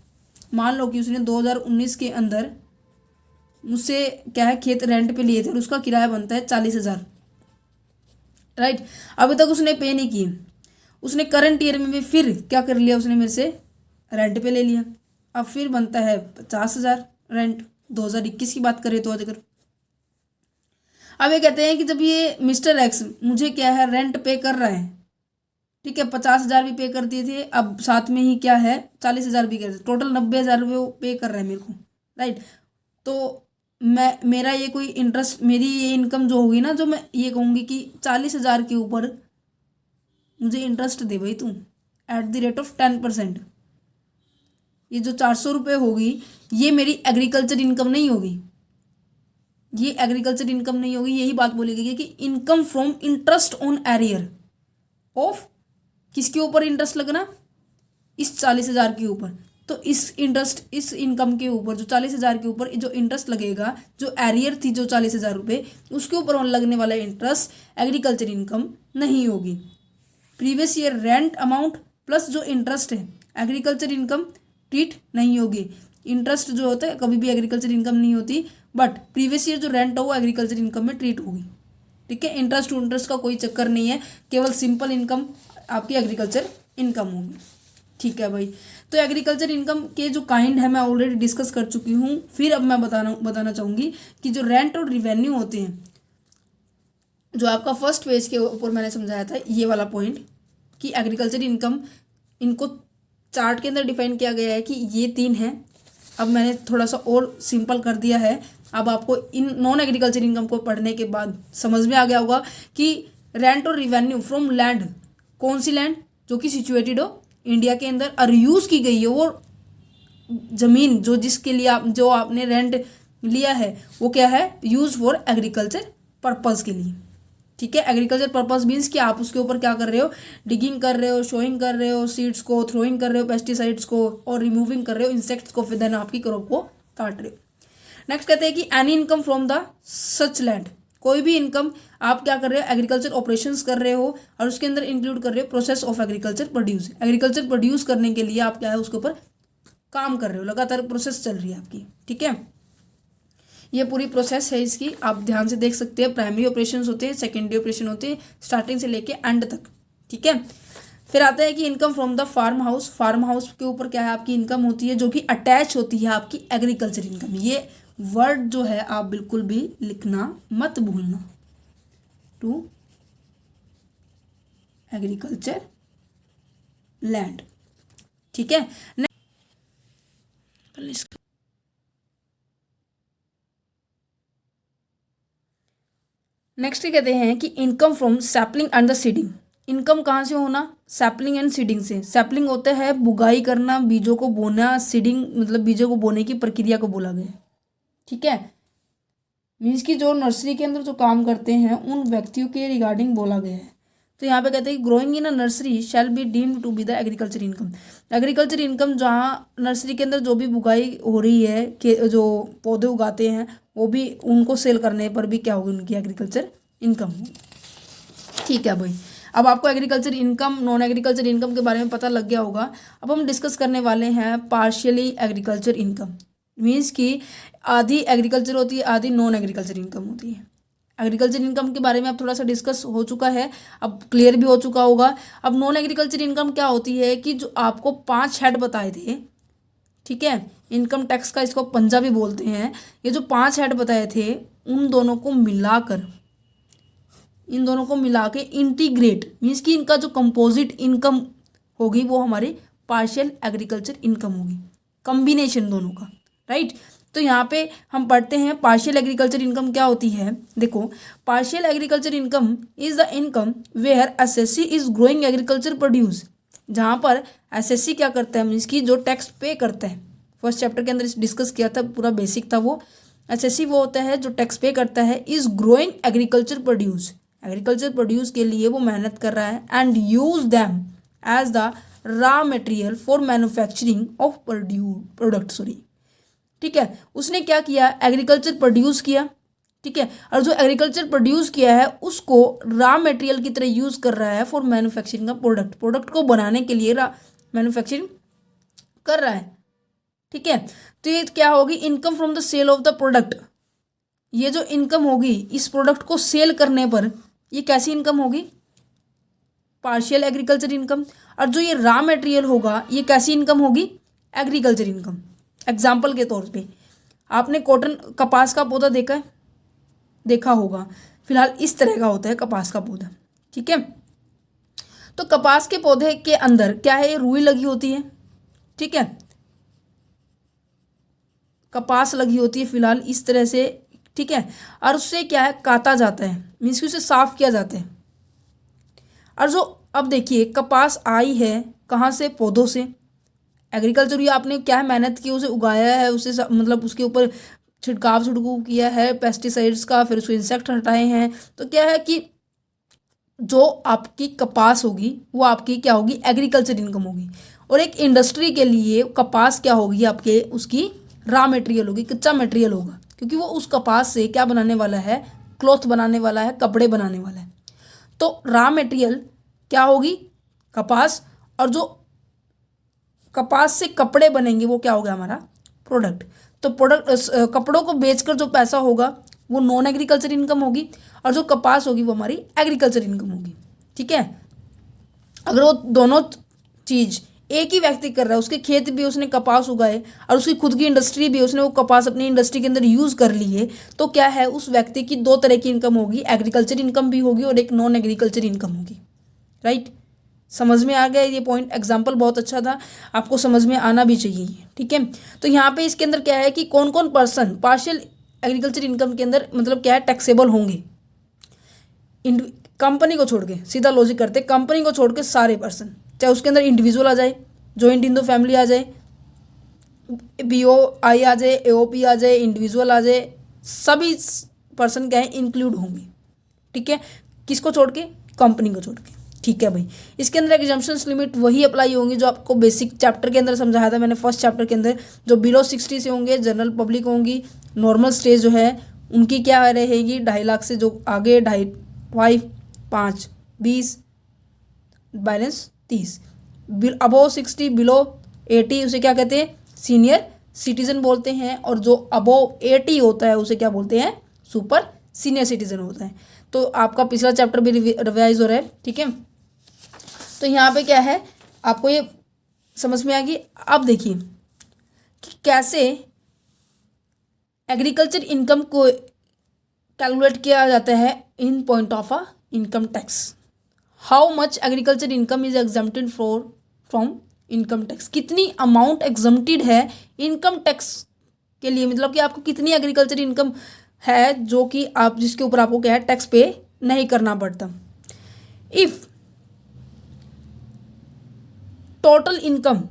मान लो कि उसने 2019 के अंदर मुझसे क्या है, खेत रेंट पे लिए थे और उसका किराया बनता है 40,000, राइट। अभी तक उसने पे नहीं किए, उसने करंट ईयर में भी फिर क्या कर लिया, उसने मेरे से रेंट पे ले लिया, अब फिर बनता है 50,000 रेंट। 2021 की बात करें तो अगर अब ये कहते हैं कि जब ये मिस्टर एक्स मुझे क्या है, रेंट पे कर रहा है, ठीक है, 50,000 भी पे कर दिए थे, अब साथ में ही क्या है, 40,000 भी कर दिए, टोटल 90,000 रुपये वो पे कर रहा है मेरे को, राइट। तो मेरा ये कोई इंटरेस्ट, मेरी ये इनकम जो होगी ना, जो मैं ये कहूँगी कि 40,000 के ऊपर मुझे इंटरेस्ट दे भाई तू, एट द रेट ऑफ 10%। ये जो 400 रुपये होगी, ये मेरी एग्रीकल्चर इनकम नहीं होगी, ये एग्रीकल्चर इनकम नहीं होगी। यही बात बोली गई है कि income from interest on arrear of, किसके ऊपर इंटरेस्ट लगना, इस 40,000 के ऊपर। तो इस इंटरेस्ट, इस इनकम के ऊपर जो 40,000 के ऊपर जो इंटरेस्ट लगेगा, जो एरियर थी जो 40,000 रुपये, उसके ऊपर लगने वाला इंटरेस्ट एग्रीकल्चर इनकम नहीं होगी। Previous year rent amount plus जो इंटरेस्ट है, एग्रीकल्चर इनकम ट्रीट नहीं होगी। इंटरेस्ट जो होता है कभी भी एग्रीकल्चर इनकम नहीं होती, बट प्रीवियस ईयर जो रेंट है वो एग्रीकल्चर इनकम में ट्रीट होगी। ठीक है, इंटरेस्ट टू इंटरेस्ट का कोई चक्कर नहीं है, केवल सिंपल इनकम आपकी एग्रीकल्चर इनकम होगी। ठीक है भाई, तो एग्रीकल्चर इनकम के जो काइंड है मैं ऑलरेडी डिस्कस कर चुकी हूँ। फिर अब मैं बताना चाहूँगी कि जो रेंट और रिवेन्यू होते हैं, जो आपका फर्स्ट पेज के ऊपर मैंने समझाया था ये वाला पॉइंट, कि एग्रीकल्चर इनकम, इनको चार्ट के अंदर डिफाइन किया गया है कि ये 3 हैं। अब मैंने थोड़ा सा और सिंपल कर दिया है। अब आपको इन नॉन एग्रीकल्चर इनकम को पढ़ने के बाद समझ में आ गया होगा कि रेंट और रिवेन्यू फ्रॉम लैंड, कौन सी लैंड, जो कि सिचुएटेड हो इंडिया के अंदर और यूज़ की गई है, वो ज़मीन जो जिसके लिए जो आपने रेंट लिया है वो क्या है, यूज फॉर एग्रीकल्चर पर्पज़ के लिए। ठीक है, एग्रीकल्चर पर्पज़ मीन्स कि आप उसके ऊपर क्या कर रहे हो, डिगिंग कर रहे हो, शोइंग कर रहे हो, सीड्स को थ्रोइंग कर रहे हो, पेस्टिसाइड्स को, और रिमूविंग कर रहे हो इंसेक्ट्स को, फिर देन आपकी क्रॉप को काट रहे हो। नेक्स्ट कहते हैं कि any income from the such land, कोई भी इनकम आप क्या कर रहे हो, एग्रीकल्चर ऑपरेशंस कर रहे हो और उसके अंदर इंक्लूड कर रहे हो process of agriculture produce. Agriculture produce करने के लिए आप क्या है उसके ऊपर काम कर रहे हो, लगातार प्रोसेस चल रही है आपकी, ठीक है। ये पूरी प्रोसेस है इसकी, आप ध्यान से देख सकते हैं। प्राइमरी ऑपरेशंस होते हैं, सेकेंडरी ऑपरेशन होते हैं, स्टार्टिंग से लेके एंड तक, ठीक है। फिर आता है कि income from the farm house. Farm house के ऊपर क्या है आपकी इनकम होती है जो कि अटैच होती है आपकी एग्रीकल्चर इनकम। ये वर्ड जो है आप बिल्कुल भी लिखना मत भूलना, टू एग्रीकल्चर लैंड, ठीक है। नेक्स्ट कहते हैं कि income from sapling and the seeding. Income कहाँ से होना, सैपलिंग एंड सीडिंग से। सैपलिंग होता है बुगाई करना, बीजों को बोना, सीडिंग मतलब बीजों को बोने की प्रक्रिया को बोला गया, ठीक है। मीन्स कि जो नर्सरी के अंदर जो काम करते हैं उन व्यक्तियों के रिगार्डिंग बोला गया है। तो यहाँ पे कहते हैं growing in a nursery shall be deemed to be the agriculture income. Agriculture income जहाँ नर्सरी के अंदर जो भी बुगाई हो रही है कि जो पौधे उगाते हैं वो भी उनको सेल करने पर भी क्या होगी उनकी एग्रीकल्चर इनकम होगी, ठीक है भाई। अब आपको agriculture income non agriculture income के बारे में पता लग गया होगा। अब हम डिस्कस करने वाले हैं पार्शियली एग्रीकल्चर इनकम। मीन्स कि आधी एग्रीकल्चर होती है, आधी नॉन एग्रीकल्चर इनकम होती है। एग्रीकल्चर इनकम के बारे में अब थोड़ा सा डिस्कस हो चुका है, अब क्लियर भी हो चुका होगा। अब नॉन एग्रीकल्चर इनकम क्या होती है कि जो आपको 5 हेड बताए थे, ठीक है, इनकम टैक्स का इसको पंजा भी बोलते हैं। ये जो 5 हेड बताए थे उन दोनों को मिलाकर, इन दोनों को मिला के इंटीग्रेट मीन्स कि इनका जो कंपोजिट इनकम होगी वो हमारी पार्शियल एग्रीकल्चर इनकम होगी, कॉम्बिनेशन दोनों का, राइट। तो यहाँ पे हम पढ़ते हैं पार्शियल एग्रीकल्चर इनकम क्या होती है। देखो, partial agriculture income is the income where SSC is growing agriculture produce. जहाँ पर एसएससी क्या करता है मीन्स कि जो टैक्स पे करता है, फर्स्ट चैप्टर के अंदर डिस्कस किया था, पूरा बेसिक था वो। एसएससी वो होता है जो टैक्स पे करता है, is growing agriculture produce, agriculture produce के लिए वो मेहनत कर रहा है, and use them as the raw material for manufacturing of product, sorry, ठीक है। उसने क्या किया, एग्रीकल्चर प्रोड्यूस किया, ठीक है, और जो एग्रीकल्चर प्रोड्यूस किया है उसको रॉ मटेरियल की तरह यूज कर रहा है फॉर मैन्युफैक्चरिंग का प्रोडक्ट, प्रोडक्ट को बनाने के लिए मैन्युफैक्चरिंग कर रहा है, ठीक है। तो ये क्या होगी, income from the sale of the product. ये जो इनकम होगी इस प्रोडक्ट को सेल करने पर, ये कैसी इनकम होगी, पार्शियल एग्रीकल्चर इनकम। और जो ये रॉ मटेरियल होगा ये कैसी इनकम होगी, एग्रीकल्चर इनकम। एग्जाम्पल के तौर पे आपने कॉटन कपास का पौधा देखा होगा, फिलहाल इस तरह का होता है कपास का पौधा, ठीक है। तो कपास के पौधे के अंदर क्या है, रुई लगी होती है, ठीक है, कपास लगी होती है फिलहाल इस तरह से, ठीक है। और उससे क्या है, काटा जाता है, मीन्स कि उसे साफ किया जाता है। और जो अब देखिए कपास आई है कहाँ से, पौधों से। एग्रीकल्चर ये आपने क्या है, मेहनत की, उसे उगाया है, उसे मतलब उसके ऊपर छिड़काव किया है पेस्टिसाइड्स का, फिर उसको इंसेक्ट हटाए हैं। तो क्या है कि जो आपकी कपास होगी वो आपकी क्या होगी, एग्रीकल्चर इनकम होगी। और एक इंडस्ट्री के लिए कपास क्या होगी आपके, उसकी रॉ मटेरियल होगी, कच्चा मटेरियल होगा, क्योंकि वो उस कपास से क्या बनाने वाला है, क्लॉथ बनाने वाला है, कपड़े बनाने वाला है। तो रॉ मटेरियल क्या होगी, कपास, और जो कपास से कपड़े बनेंगे वो क्या होगा, हमारा प्रोडक्ट। तो कपड़ों को बेचकर जो पैसा होगा वो नॉन एग्रीकल्चर इनकम होगी, और जो कपास होगी वो हमारी एग्रीकल्चर इनकम होगी, ठीक है। अगर वो दोनों चीज़ एक ही व्यक्ति कर रहा है, उसके खेत भी उसने कपास उगाए और उसकी खुद की इंडस्ट्री भी, उसने वो कपास अपनी इंडस्ट्री के अंदर यूज़ कर ली है, तो क्या है, उस व्यक्ति की 2 तरह की इनकम होगी, एग्रीकल्चर इनकम भी होगी और एक नॉन एग्रीकल्चर इनकम होगी, राइट। समझ में आ गया ये पॉइंट, एग्जाम्पल बहुत अच्छा था, आपको समझ में आना भी चाहिए, ठीक है। तो यहाँ पे इसके अंदर क्या है कि कौन कौन पर्सन पार्शियल एग्रीकल्चर इनकम के अंदर मतलब क्या है, टैक्सेबल होंगे। कंपनी को छोड़ के, सीधा लॉजिक करते, कंपनी को छोड़ के सारे पर्सन, चाहे उसके अंदर इंडिविजुअल आ जाए, जॉइंट हिंदू फैमिली आ जाए, BOI आ जाए, AOP आ जाए, इंडिविजुअल आ जाए, सभी पर्सन क्या है, इंक्लूड होंगे, ठीक है। किसको छोड़ के, कंपनी को छोड़ के, ठीक है भाई। इसके अंदर एग्जम्पशंस लिमिट वही अप्लाई होंगी जो आपको बेसिक चैप्टर के अंदर समझाया था मैंने, फर्स्ट चैप्टर के अंदर। जो बिलो 60 से होंगे जनरल पब्लिक होंगी, नॉर्मल स्टेज जो है उनकी क्या रहेगी, 2.5 लाख से जो आगे 2.5, 5, 5, 20, बैलेंस 30। अबोव 60, बिलो 80 उसे क्या कहते हैं, सीनियर सिटीजन बोलते हैं। और जो अबोव 80 होता है उसे क्या बोलते हैं, सुपर सीनियर सिटीजन होता है। तो आपका पिछला चैप्टर भी रिवाइज हो रहा है, ठीक है। तो यहाँ पे क्या है, आपको ये समझ में आ गई। अब देखिए कि कैसे एग्रीकल्चर इनकम को कैलकुलेट किया जाता है in point of a income tax. How much agriculture income is exempted from income tax, कितनी अमाउंट एग्जम्प्टेड है इनकम टैक्स के लिए, मतलब कि आपको कितनी एग्रीकल्चर इनकम है जो कि आप जिसके ऊपर आपको क्या है टैक्स पे नहीं करना पड़ता। If total income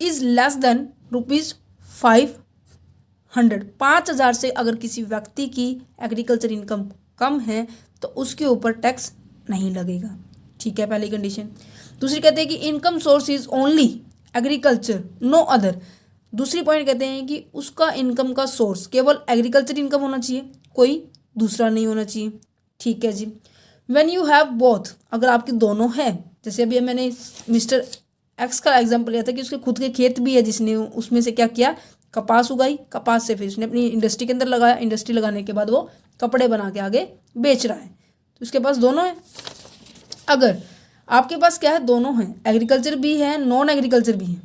is less than ₹500, 5,000 से अगर किसी व्यक्ति की एग्रीकल्चर इनकम कम है तो उसके ऊपर टैक्स नहीं लगेगा, ठीक है, पहली कंडीशन। दूसरी कहते हैं कि income source is only agriculture no other. दूसरी पॉइंट कहते हैं कि उसका इनकम का सोर्स केवल एग्रीकल्चर इनकम होना चाहिए, कोई दूसरा नहीं होना चाहिए, ठीक है जी। व्हेन यू हैव बोथ, अगर आपके दोनों हैं, जैसे अभी मैंने मिस्टर एक्स का एग्जांपल लिया था कि उसके खुद के खेत भी है, जिसने उसमें से क्या किया, कपास उगाई, कपास से फिर उसने अपनी इंडस्ट्री के अंदर लगाया, इंडस्ट्री लगाने के बाद वो कपड़े बना के आगे बेच रहा है, तो उसके पास दोनों है। अगर आपके पास क्या है, दोनों हैं, एग्रीकल्चर भी है नॉन एग्रीकल्चर भी है,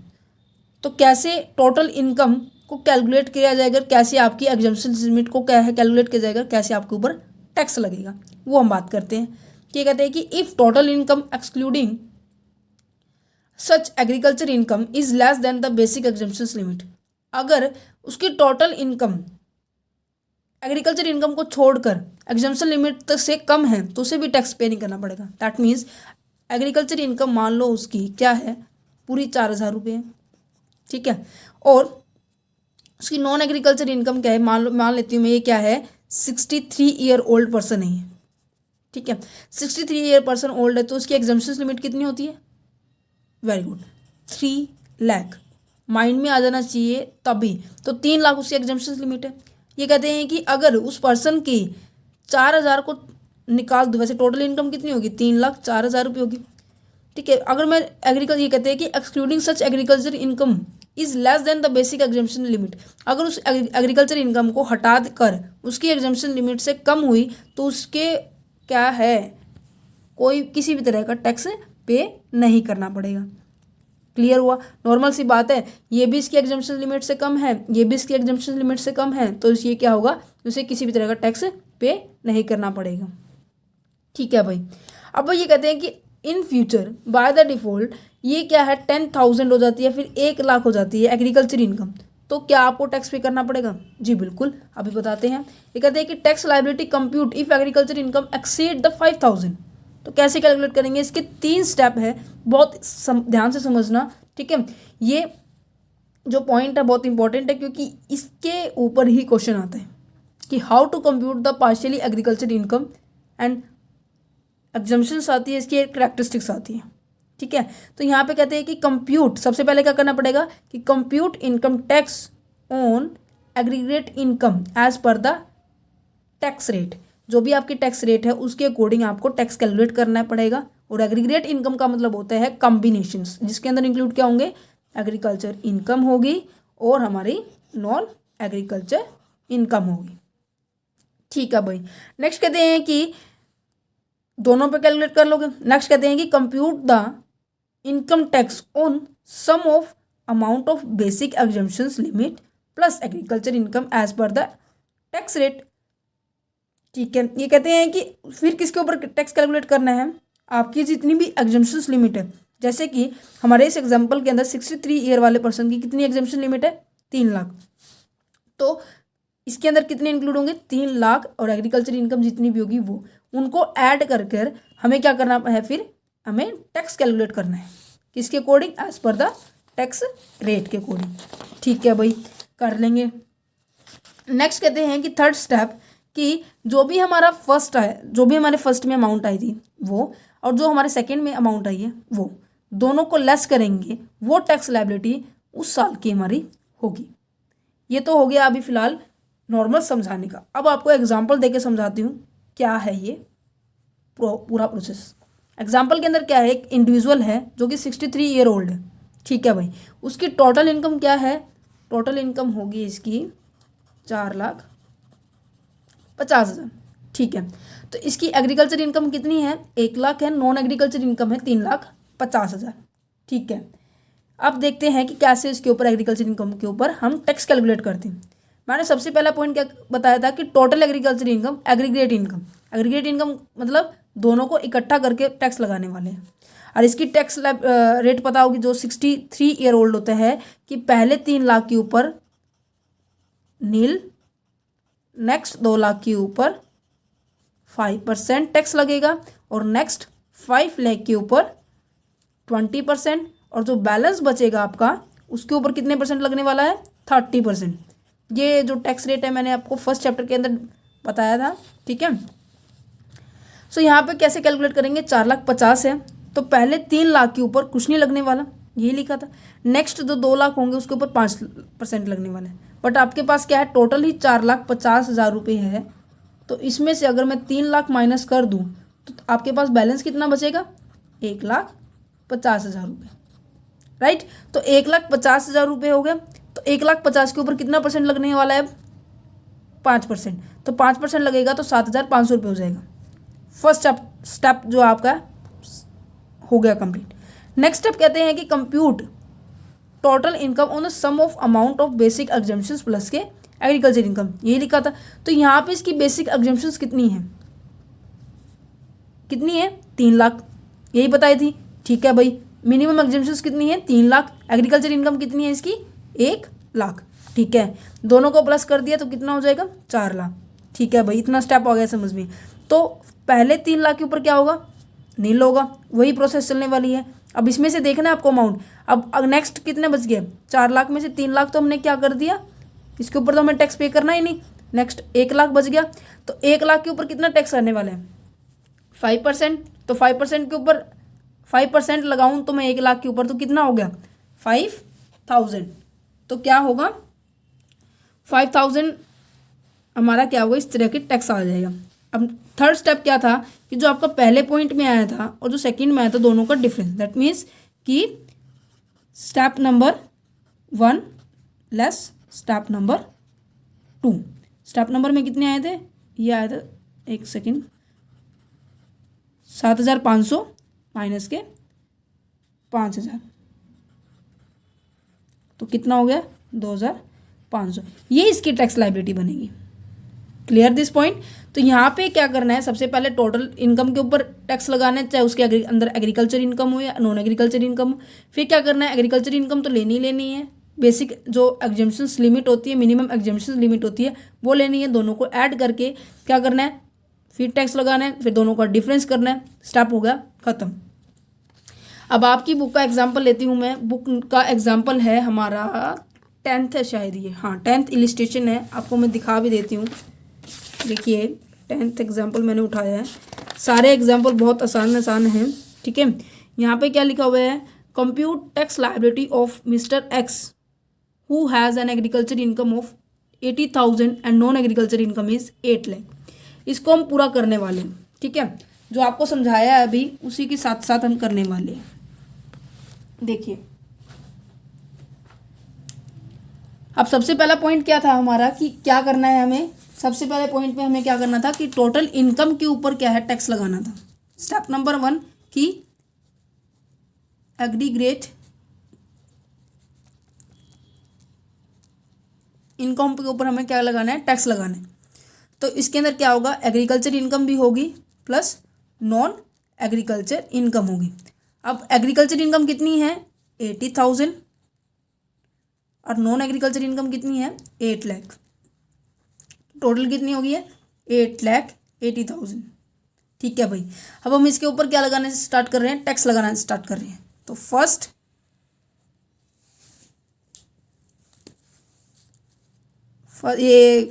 तो कैसे टोटल इनकम को कैलकुलेट किया जाएगा, कैसे आपकी एग्जम्पशन लिमिट को क्या है कैलकुलेट किया जाएगा, कैसे आपके ऊपर टैक्स लगेगा, वो हम बात करते हैं। क्या कहते हैं कि if total income excluding such agriculture income is less than the basic exemption limit, अगर उसकी टोटल इनकम एग्रीकल्चर इनकम को छोड़कर एग्जम्पशन लिमिट तक से कम है तो उसे भी टैक्स पे नहीं करना पड़ेगा। दैट मीन्स एग्रीकल्चर इनकम मान लो उसकी क्या है, पूरी 4,000 रुपये है, ठीक है, और उसकी नॉन एग्रीकल्चर इनकम क्या है, मान लेती हूँ मैं, ये क्या है, 63 ईयर ओल्ड पर्सन है, ठीक है, 63 ईयर पर्सन ओल्ड है, तो उसकी एग्जम्पशन लिमिट कितनी होती है, वेरी गुड, 3 लाख, माइंड में आ जाना चाहिए तभी, तो 3 लाख उसकी एग्जम्पशन लिमिट है। ये कहते हैं कि अगर उस पर्सन की 4,000 को निकाल दो, वैसे टोटल इनकम कितनी होगी, 3,04,000 रुपये होगी, ठीक है। अगर मैं एग्रीकल्चर, ये कहते हैं कि excluding such agriculture income is less than the basic exemption limit, अगर उस एग्रीकल्चर इनकम को हटा कर उसकी एग्जम्पशन लिमिट से कम हुई तो उसके क्या है, कोई किसी भी तरह का टैक्स पे नहीं करना पड़ेगा। क्लियर हुआ, नॉर्मल सी बात है, ये भी इसकी एग्जम्पशन लिमिट से कम है, ये भी इसकी एग्जम्पशन लिमिट से कम है, तो ये क्या होगा, उसे किसी भी तरह का टैक्स पे नहीं करना पड़ेगा, ठीक है भाई। अब ये कहते हैं कि in future by the default ये क्या है 10,000 हो जाती है, फिर 1 लाख हो जाती है एग्रीकल्चर इनकम, तो क्या आपको टैक्स पे करना पड़ेगा, जी बिल्कुल, अभी बताते हैं। ये कहते हैं कि tax liability compute if agriculture income exceed the 5,000, तो कैसे कैलकुलेट करेंगे, इसके 3 स्टेप है, बहुत ध्यान से समझना, ठीक है। ये जो पॉइंट है बहुत इंपॉर्टेंट है क्योंकि इसके ऊपर ही क्वेश्चन आता है कि how to compute the partially agriculture income and exemptions आती है, इसकी एक कैरेक्टरिस्टिक्स आती है, ठीक है। तो यहाँ पे कहते हैं कि कंप्यूट, सबसे पहले क्या करना पड़ेगा कि compute income tax on aggregate income as per the tax rate, जो भी आपकी टैक्स रेट है उसके अकॉर्डिंग आपको टैक्स कैलकुलेट करना पड़ेगा। और एग्रीगेट इनकम का मतलब होता है कॉम्बिनेशंस, जिसके अंदर इंक्लूड क्या होंगे, एग्रीकल्चर इनकम होगी और हमारी नॉन एग्रीकल्चर इनकम होगी, ठीक है भाई। नेक्स्ट कहते हैं कि दोनों पे कैलकुलेट कर लोगे। नेक्स्ट कहते हैं कि compute the income tax on sum of amount of basic exemptions limit plus agriculture income as per the tax rate, ठीक है। ये कहते हैं कि फिर किसके ऊपर टैक्स कैलकुलेट करना है, आपकी जितनी भी एग्जम्पशंस लिमिट है, जैसे कि हमारे इस एग्जांपल के अंदर 63 ईयर वाले पर्सन की कितनी एग्जम्पशन लिमिट है, 3 लाख, तो इसके अंदर कितने इंक्लूड होंगे, 3 लाख, और एग्रीकल्चर इनकम जितनी भी होगी वो, उनको ऐड कर हमें क्या करना है, फिर हमें टैक्स कैलकुलेट करना है, किसके according, as per the tax rate के अकॉर्डिंग, ठीक है भाई, कर लेंगे। नेक्स्ट कहते हैं कि थर्ड स्टेप कि जो भी हमारा फर्स्ट है, जो भी हमारे फर्स्ट में अमाउंट आई थी वो, और जो हमारे सेकंड में अमाउंट आई है वो, दोनों को लेस करेंगे, वो टैक्स लायबिलिटी उस साल की हमारी होगी। ये तो हो गया अभी फिलहाल नॉर्मल समझाने का। अब आपको एग्जाम्पल देके समझाती हूँ क्या है ये पूरा प्रोसेस। एग्जाम्पल के अंदर क्या है, एक इंडिविजुअल है जो कि 63 ईयर ओल्ड है, ठीक है भाई। उसकी टोटल इनकम क्या है, टोटल इनकम होगी इसकी 4,50,000, ठीक है। तो इसकी एग्रीकल्चर इनकम कितनी है, 1 लाख है। नॉन एग्रीकल्चर इनकम है 3,50,000, ठीक है। अब देखते हैं कि कैसे इसके ऊपर एग्रीकल्चर इनकम के ऊपर हम टैक्स कैलकुलेट करते हैं। मैंने सबसे पहला पॉइंट क्या बताया था कि total agriculture income, aggregate income. Aggregate income मतलब दोनों को इकट्ठा करके टैक्स लगाने वाले हैं। और इसकी टैक्स रेट पता होगी, जो 63 ईयर ओल्ड होते हैं, कि पहले 3 लाख के ऊपर नील, नेक्स्ट 2 लाख के ऊपर 5% टैक्स लगेगा, और नेक्स्ट 5 लाख के ऊपर 20%, और जो बैलेंस बचेगा आपका उसके ऊपर कितने परसेंट लगने वाला है, 30%। ये जो टैक्स रेट है मैंने आपको फर्स्ट चैप्टर के अंदर बताया था, ठीक है। सो यहाँ पे कैसे कैलकुलेट करेंगे, 4,50,000 है तो पहले 3 लाख के ऊपर कुछ नहीं लगने वाला, ये लिखा था। नेक्स्ट जो 2 लाख होंगे उसके ऊपर 5% लगने वाला है। बट आपके पास क्या है, टोटल ही 4,50,000 रुपये है। तो इसमें से अगर मैं 3 लाख माइनस कर दूँ तो आपके पास बैलेंस कितना बचेगा, 1,50,000 रुपये, राइट। तो 1,50,000 रुपये हो गया। तो 1,50,000 के ऊपर कितना परसेंट लगने वाला है, 5%। तो 5% लगेगा तो 7,500 रुपये हो जाएगा। फर्स्ट स्टेप जो आपका हो गया कंप्लीट। नेक्स्ट स्टेप कहते हैं कि compute total income on the sum of amount of basic exemptions plus के एग्रीकल्चर इनकम, यही लिखा था। तो यहाँ पे इसकी बेसिक एग्जम्पशंस कितनी है, कितनी है, 3 लाख, यही बताई थी, ठीक है भाई। मिनिमम एग्जम्पशंस कितनी है, 3 लाख। एग्रीकल्चर इनकम कितनी है इसकी, 1 लाख, ठीक है। दोनों को प्लस कर दिया तो कितना हो जाएगा, 4 लाख, ठीक है भाई। इतना स्टेप हो गया समझ में। तो पहले 3 लाख के ऊपर क्या होगा, नील होगा, वही प्रोसेस चलने वाली है। अब इसमें से देखना है आपको अमाउंट। अब नेक्स्ट कितने बच गए, 4 लाख में से 3 लाख तो हमने क्या कर दिया, इसके ऊपर तो हमें टैक्स पे करना ही नहीं। नेक्स्ट 1 लाख बच गया। तो 1 लाख के ऊपर कितना टैक्स आने वाला है, 5%। तो 5% के ऊपर 5% लगाऊं तो मैं 1 लाख के ऊपर तो कितना हो गया, 5,000। तो क्या होगा, 5,000 हमारा क्या होगा, इस तरह के टैक्स आ जाएगा। अब थर्ड स्टेप क्या था कि जो आपका पहले पॉइंट में आया था और जो सेकंड में आया था, दोनों का डिफरेंस। दैट मीन्स कि step number 1 less step number 2। Step number में कितने आए थे, ये आया था, एक सेकेंड, 7,500 माइनस के 5,000, तो कितना हो गया, 2,500। ये इसकी टैक्स लायबिलिटी बनेगी। Clear this point. तो यहाँ पे क्या करना है, सबसे पहले टोटल इनकम के ऊपर टैक्स लगाना है, चाहे उसके अंदर एग्रीकल्चर इनकम हो या नॉन एग्रीकल्चर इनकम हो। फिर क्या करना है, एग्रीकल्चर इनकम तो लेनी ही लेनी है, बेसिक जो एग्जम्पशंस लिमिट होती है, मिनिमम एग्जम्पशंस लिमिट होती है, वो लेनी है। दोनों को ऐड करके क्या करना है, फिर टैक्स लगाना है, फिर दोनों का डिफरेंस करना है। स्टेप हो गया खत्म। अब आपकी बुक का एग्जाम्पल लेती हूँ मैं। बुक का एग्जाम्पल है हमारा 10th है शायद ये, हाँ 10th इलिस्ट्रेशन है। आपको मैं दिखा भी देती हूँ, देखिए 10th एग्जाम्पल मैंने उठाया है। सारे एग्जाम्पल बहुत आसान हैं, ठीक है। यहाँ पे क्या लिखा हुआ है, compute tax liability of mister x who has an agriculture income of 80,000 and non agriculture income is 8 lakh. इसको हम पूरा करने वाले हैं, ठीक है। जो आपको समझाया है अभी उसी के साथ साथ हम करने वाले हैं। देखिए अब सबसे पहला पॉइंट क्या था हमारा कि क्या करना है हमें। सबसे पहले पॉइंट में हमें क्या करना था कि टोटल इनकम के ऊपर क्या है, टैक्स लगाना था। स्टेप नंबर 1 कि एग्रीगेट इनकम के ऊपर हमें क्या लगाना है, टैक्स लगाना है। तो इसके अंदर क्या होगा, एग्रीकल्चर इनकम भी होगी प्लस नॉन एग्रीकल्चर इनकम होगी। अब एग्रीकल्चर इनकम कितनी है, 80,000 और नॉन एग्रीकल्चर इनकम कितनी है, 8 लाख। टोटल कितनी होगी है, 8,80,000, ठीक है भाई। अब हम इसके ऊपर क्या लगाने से स्टार्ट कर रहे हैं, टैक्स लगाना स्टार्ट कर रहे हैं। तो फर्स्ट ये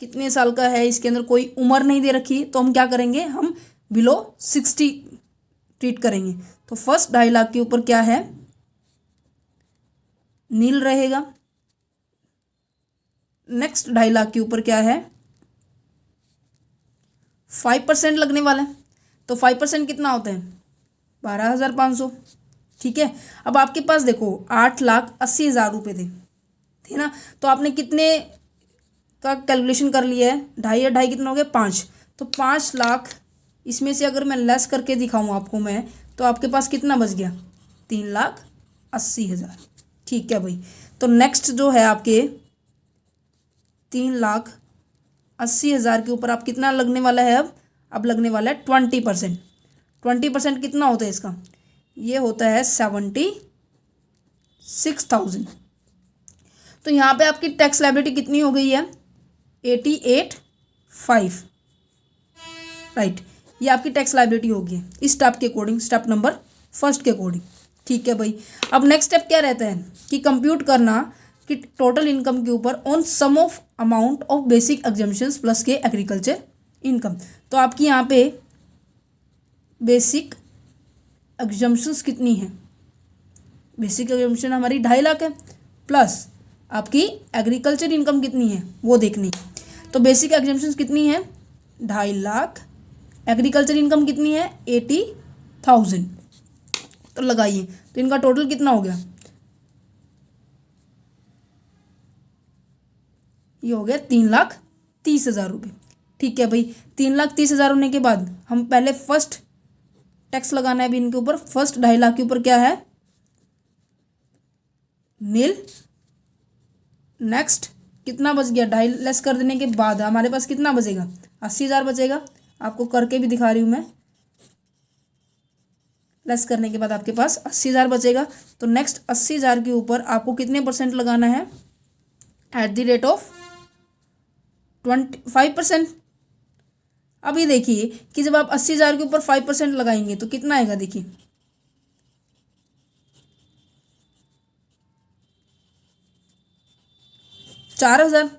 कितने साल का है, इसके अंदर कोई उम्र नहीं दे रखी, तो हम क्या करेंगे, हम बिलो 60 ट्रीट करेंगे। तो फर्स्ट 2.5 लाख के ऊपर क्या है, नील रहेगा। नेक्स्ट 2.5 लाख के ऊपर क्या है 5% लगने वाला है। तो 5% कितना होता है 12,500। ठीक है, अब आपके पास देखो 8,80,000 रुपये थे, ठीक ना। तो आपने कितने का कैलकुलेशन कर लिया है, 2.5 या 2.5 कितना हो गया 5। तो 5 लाख इसमें से अगर मैं लेस करके दिखाऊँ आपको मैं, तो आपके पास कितना बच गया 3,80,000। ठीक है भाई। तो नेक्स्ट जो है आपके 3,80,000 के ऊपर आप कितना लगने वाला है, अब लगने वाला है 20%। 20% कितना होता है इसका, ये होता है 76,000। तो यहाँ पे आपकी टैक्स लायबिलिटी कितनी हो गई है 88,500, राइट। ये आपकी टैक्स लायबिलिटी होगी इस स्टेप के अकॉर्डिंग, स्टेप नंबर फर्स्ट के अकॉर्डिंग। ठीक है भाई। अब नेक्स्ट स्टेप क्या रहता है कि कंप्यूट करना कि टोटल इनकम के ऊपर on sum of amount of basic exemptions plus के एग्रीकल्चर इनकम। तो आपकी यहाँ पे बेसिक एग्जम्पशंस कितनी है, बेसिक एग्जम्पशन हमारी 2.5 लाख है, प्लस आपकी एग्रीकल्चर इनकम कितनी है वो देखनी। तो बेसिक एग्जम्पशंस कितनी है 2.5 लाख, एग्रीकल्चर इनकम कितनी है 80,000। तो लगाइए, तो इनका टोटल कितना हो गया, ये हो गया 3,30,000 रुपये। ठीक है भाई। 3,30,000 होने के बाद हम पहले फर्स्ट टैक्स लगाना है अभी इनके ऊपर। फर्स्ट 2.5 लाख के ऊपर क्या है नील। नेक्स्ट कितना बच गया 2.5 लेस कर देने के बाद हमारे पास कितना बचेगा 80,000 बचेगा। आपको करके भी दिखा रही हूँ मैं, लेस करने के बाद आपके पास 80,000 बचेगा। तो नेक्स्ट 80,000 के ऊपर आपको कितने % लगाना है एट द रेट ऑफ 25%। अभी देखिए कि जब आप 80,000 के ऊपर 5% लगाएंगे तो कितना आएगा, देखिए 4,000,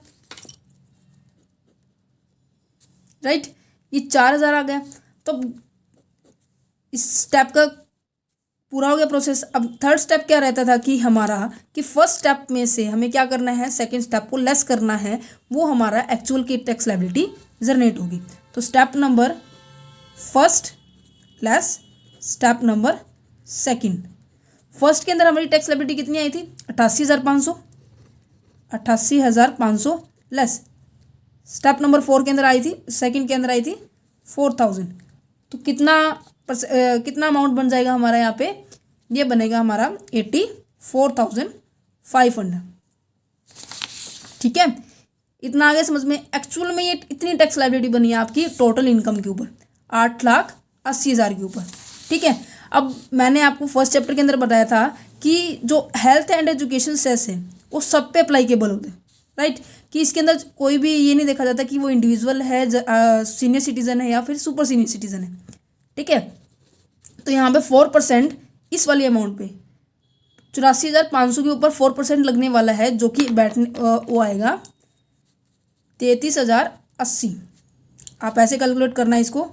राइट। ये 4,000 आ गया। तो इस स्टेप का पूरा हो गया प्रोसेस। अब थर्ड स्टेप क्या रहता था कि हमारा कि फर्स्ट स्टेप में से हमें क्या करना है सेकंड स्टेप को लेस करना है, वो हमारा एक्चुअल की टैक्स लायबिलिटी जनरेट होगी। तो step number first less step number second. First के अंदर हमारी टैक्स लायबिलिटी कितनी आई थी 88,500, 88,500 लेस। स्टेप नंबर 4 के अंदर आई थी, सेकंड के अंदर आई थी 4,000। तो कितना अमाउंट बन जाएगा हमारा यहाँ पे, ये बनेगा हमारा 84,500। ठीक है, इतना आगे समझ में। एक्चुअल में ये इतनी टैक्स लायबिलिटी बनी है आपकी टोटल इनकम के ऊपर 8,80,000 के ऊपर। ठीक है। अब मैंने आपको फर्स्ट चैप्टर के अंदर बताया था कि जो हेल्थ एंड एजुकेशन सेस है वो सब पे अप्लाईकेबल होते हैं, राइट। कि इसके अंदर कोई भी ये नहीं देखा जाता कि वो इंडिविजुअल है, सीनियर सिटीजन है या फिर सुपर सीनियर सिटीजन है। ठीक है। तो यहाँ पे 4% इस वाली अमाउंट पे 84,500 के ऊपर 4% लगने वाला है, जो कि बैठने वो आएगा 33,080। आप ऐसे कैलकुलेट करना है इसको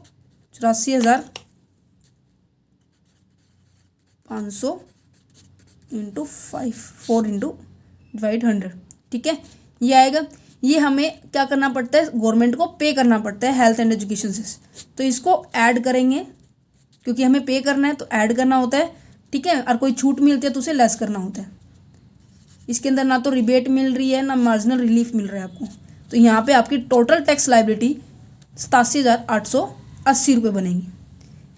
84,500 इंटू 5 4 इंटू डिवाइड 100। ठीक है, ये आएगा। ये हमें क्या करना पड़ता है, गवर्नमेंट को पे करना पड़ता है हेल्थ एंड एजुकेशन से। तो इसको ऐड करेंगे क्योंकि हमें पे करना है तो ऐड करना होता है। ठीक है। और कोई छूट मिलती है तो उसे लेस करना होता है। इसके अंदर ना तो रिबेट मिल रही है ना मार्जिनल रिलीफ मिल रहा है आपको। तो यहाँ पे आपकी टोटल टैक्स लायबिलिटी 87,880 रुपये बनेगी।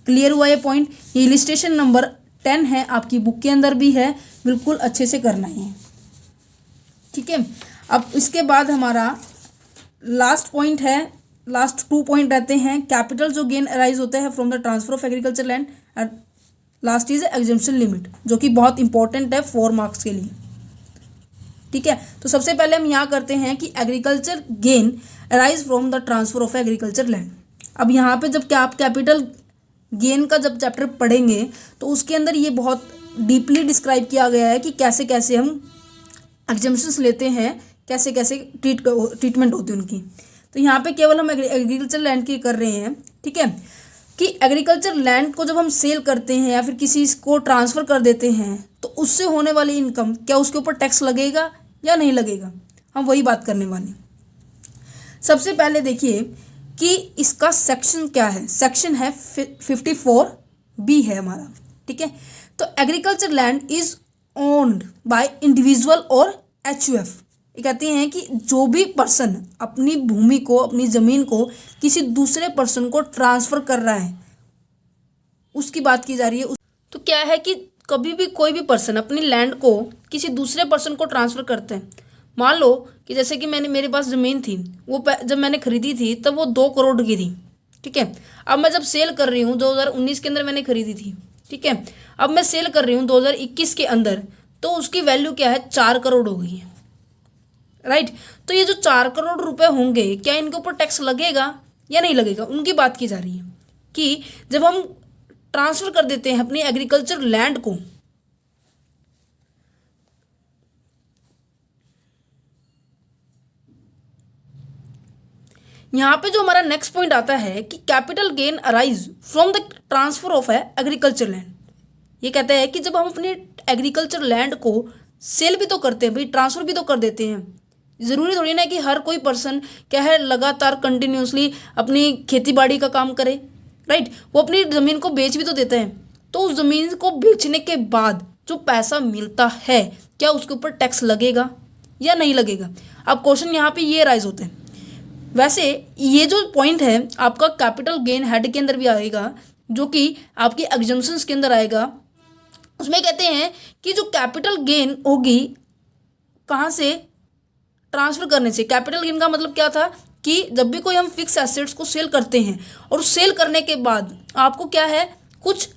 क्लियर हुआ ये पॉइंट। ये इलिस्ट्रेशन नंबर 10 है, आपकी बुक के अंदर भी है, बिल्कुल अच्छे से करना ही है। ठीक है। अब इसके बाद हमारा लास्ट पॉइंट है, लास्ट 2 पॉइंट रहते हैं। कैपिटल जो गेन अराइज होता है from the transfer of agriculture land, and last is exemption limit, जो कि बहुत इंपॉर्टेंट है 4 मार्क्स के लिए। ठीक है। तो सबसे पहले हम यहाँ करते हैं कि agriculture gain arise from the transfer of agriculture land. अब यहाँ पे जब आप कैपिटल गेन का जब चैप्टर पढ़ेंगे तो उसके अंदर ये बहुत डीपली डिस्क्राइब किया गया है कि कैसे कैसे हम एग्जम्पशंस लेते हैं, कैसे कैसे ट्रीटमेंट होती है उनकी। तो यहाँ पे केवल हम एग्रीकल्चर लैंड की कर रहे हैं। ठीक है, कि एग्रीकल्चर लैंड को जब हम सेल करते हैं या फिर किसी को ट्रांसफ़र कर देते हैं तो उससे होने वाली इनकम क्या उसके ऊपर टैक्स लगेगा या नहीं लगेगा। हम वही बात करने वाले हैं। सबसे पहले देखिए कि इसका सेक्शन क्या है। सेक्शन है 54B है हमारा, ठीक है। तो agriculture land is owned by individual और HUF। ये कहते हैं कि जो भी पर्सन अपनी भूमि को, अपनी ज़मीन को किसी दूसरे पर्सन को ट्रांसफ़र कर रहा है, उसकी बात की जा रही है। तो क्या है कि कभी भी कोई भी पर्सन अपनी लैंड को किसी दूसरे पर्सन को ट्रांसफ़र करते हैं। मान लो कि जैसे कि मेरे पास ज़मीन थी, वो जब मैंने ख़रीदी थी तब वो 2 करोड़ की थी, ठीक है। अब मैं जब सेल कर रही हूँ, 2019 के अंदर मैंने ख़रीदी थी, ठीक है। अब मैं सेल कर रही हूँ 2021 के अंदर, तो उसकी वैल्यू क्या है, 4 करोड़ हो गई है, राइट। तो ये जो 4 करोड़ रुपए होंगे, क्या इनके ऊपर टैक्स लगेगा या नहीं लगेगा, उनकी बात की जा रही है। कि जब हम ट्रांसफ़र कर देते हैं अपनी एग्रीकल्चर लैंड को, यहाँ पे जो हमारा नेक्स्ट पॉइंट आता है कि capital gain arise from the transfer of agriculture land. ये कहता है कि जब हम अपने एग्रीकल्चर लैंड को सेल भी तो करते हैं भाई, ट्रांसफ़र भी तो कर देते हैं। ज़रूरी थोड़ी ना कि हर कोई पर्सन क्या है लगातार कंटिन्यूसली अपनी खेती बाड़ी का काम करे, राइट। वो अपनी ज़मीन को बेच भी तो देते हैं। तो उस ज़मीन को बेचने के बाद जो पैसा मिलता है, क्या उसके ऊपर टैक्स लगेगा या नहीं लगेगा। अब क्वेश्चन यहाँ पे ये राइज होते हैं। वैसे ये जो पॉइंट है आपका कैपिटल गेन हेड के अंदर भी आएगा, जो कि आपकी एग्जम्पशंस के अंदर आएगा। उसमें कहते हैं कि जो कैपिटल गेन होगी कहाँ से, ट्रांसफ़र करने से। कैपिटल गेन का मतलब क्या था कि जब भी कोई हम फिक्स एसेट्स को सेल करते हैं और सेल करने के बाद आपको क्या है, कुछ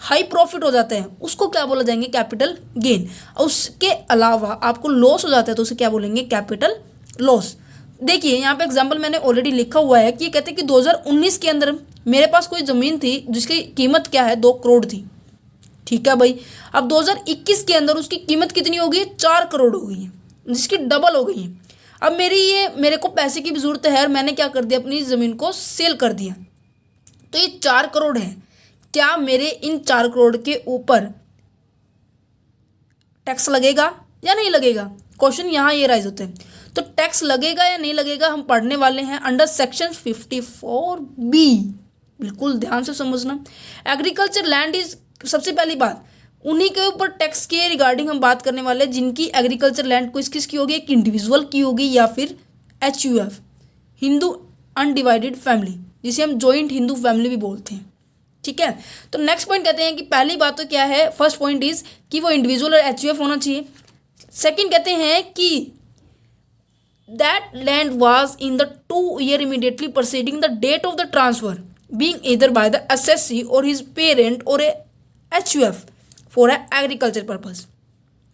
हाई प्रॉफिट हो जाता है, उसको क्या बोला जाएंगे, कैपिटल गेन। और उसके अलावा आपको लॉस हो जाता है तो उसे क्या बोलेंगे, कैपिटल लॉस। देखिए यहाँ पे एग्जांपल मैंने ऑलरेडी लिखा हुआ है कि ये कहते हैं कि 2019 के अंदर मेरे पास कोई ज़मीन थी जिसकी कीमत क्या है, 2 करोड़ थी, ठीक है भाई। अब 2021 के अंदर उसकी कीमत कितनी हो गई, 4 करोड़ हो गई है, जिसकी डबल हो गई है। अब मेरे को पैसे की भी ज़रूरत है और मैंने क्या कर दिया, अपनी ज़मीन को सेल कर दिया। तो ये 4 करोड़ है, क्या मेरे इन 4 करोड़ के ऊपर टैक्स लगेगा या नहीं लगेगा। क्वेश्चन यहाँ ये राइज होते हैं। तो टैक्स लगेगा या नहीं लगेगा हम पढ़ने वाले हैं अंडर सेक्शन 54B। बिल्कुल ध्यान से समझना। एग्रीकल्चर लैंड इज, सबसे पहली बात उन्हीं के ऊपर टैक्स के रिगार्डिंग हम बात करने वाले हैं जिनकी एग्रीकल्चर लैंड किसकी होगी, एक इंडिविजुअल की होगी या फिर HUF, हिंदू अनडिवाइडेड फैमिली, जिसे हम जॉइंट हिंदू फैमिली भी बोलते हैं, ठीक है। तो नेक्स्ट पॉइंट कहते हैं कि पहली बात तो क्या है, फर्स्ट पॉइंट इज कि वो इंडिविजुअल और HUF होना चाहिए। सेकंड कहते हैं कि that land was in the 2 year immediately preceding the date of the transfer being either by the assessee or his parent or a HUF for a agriculture purpose।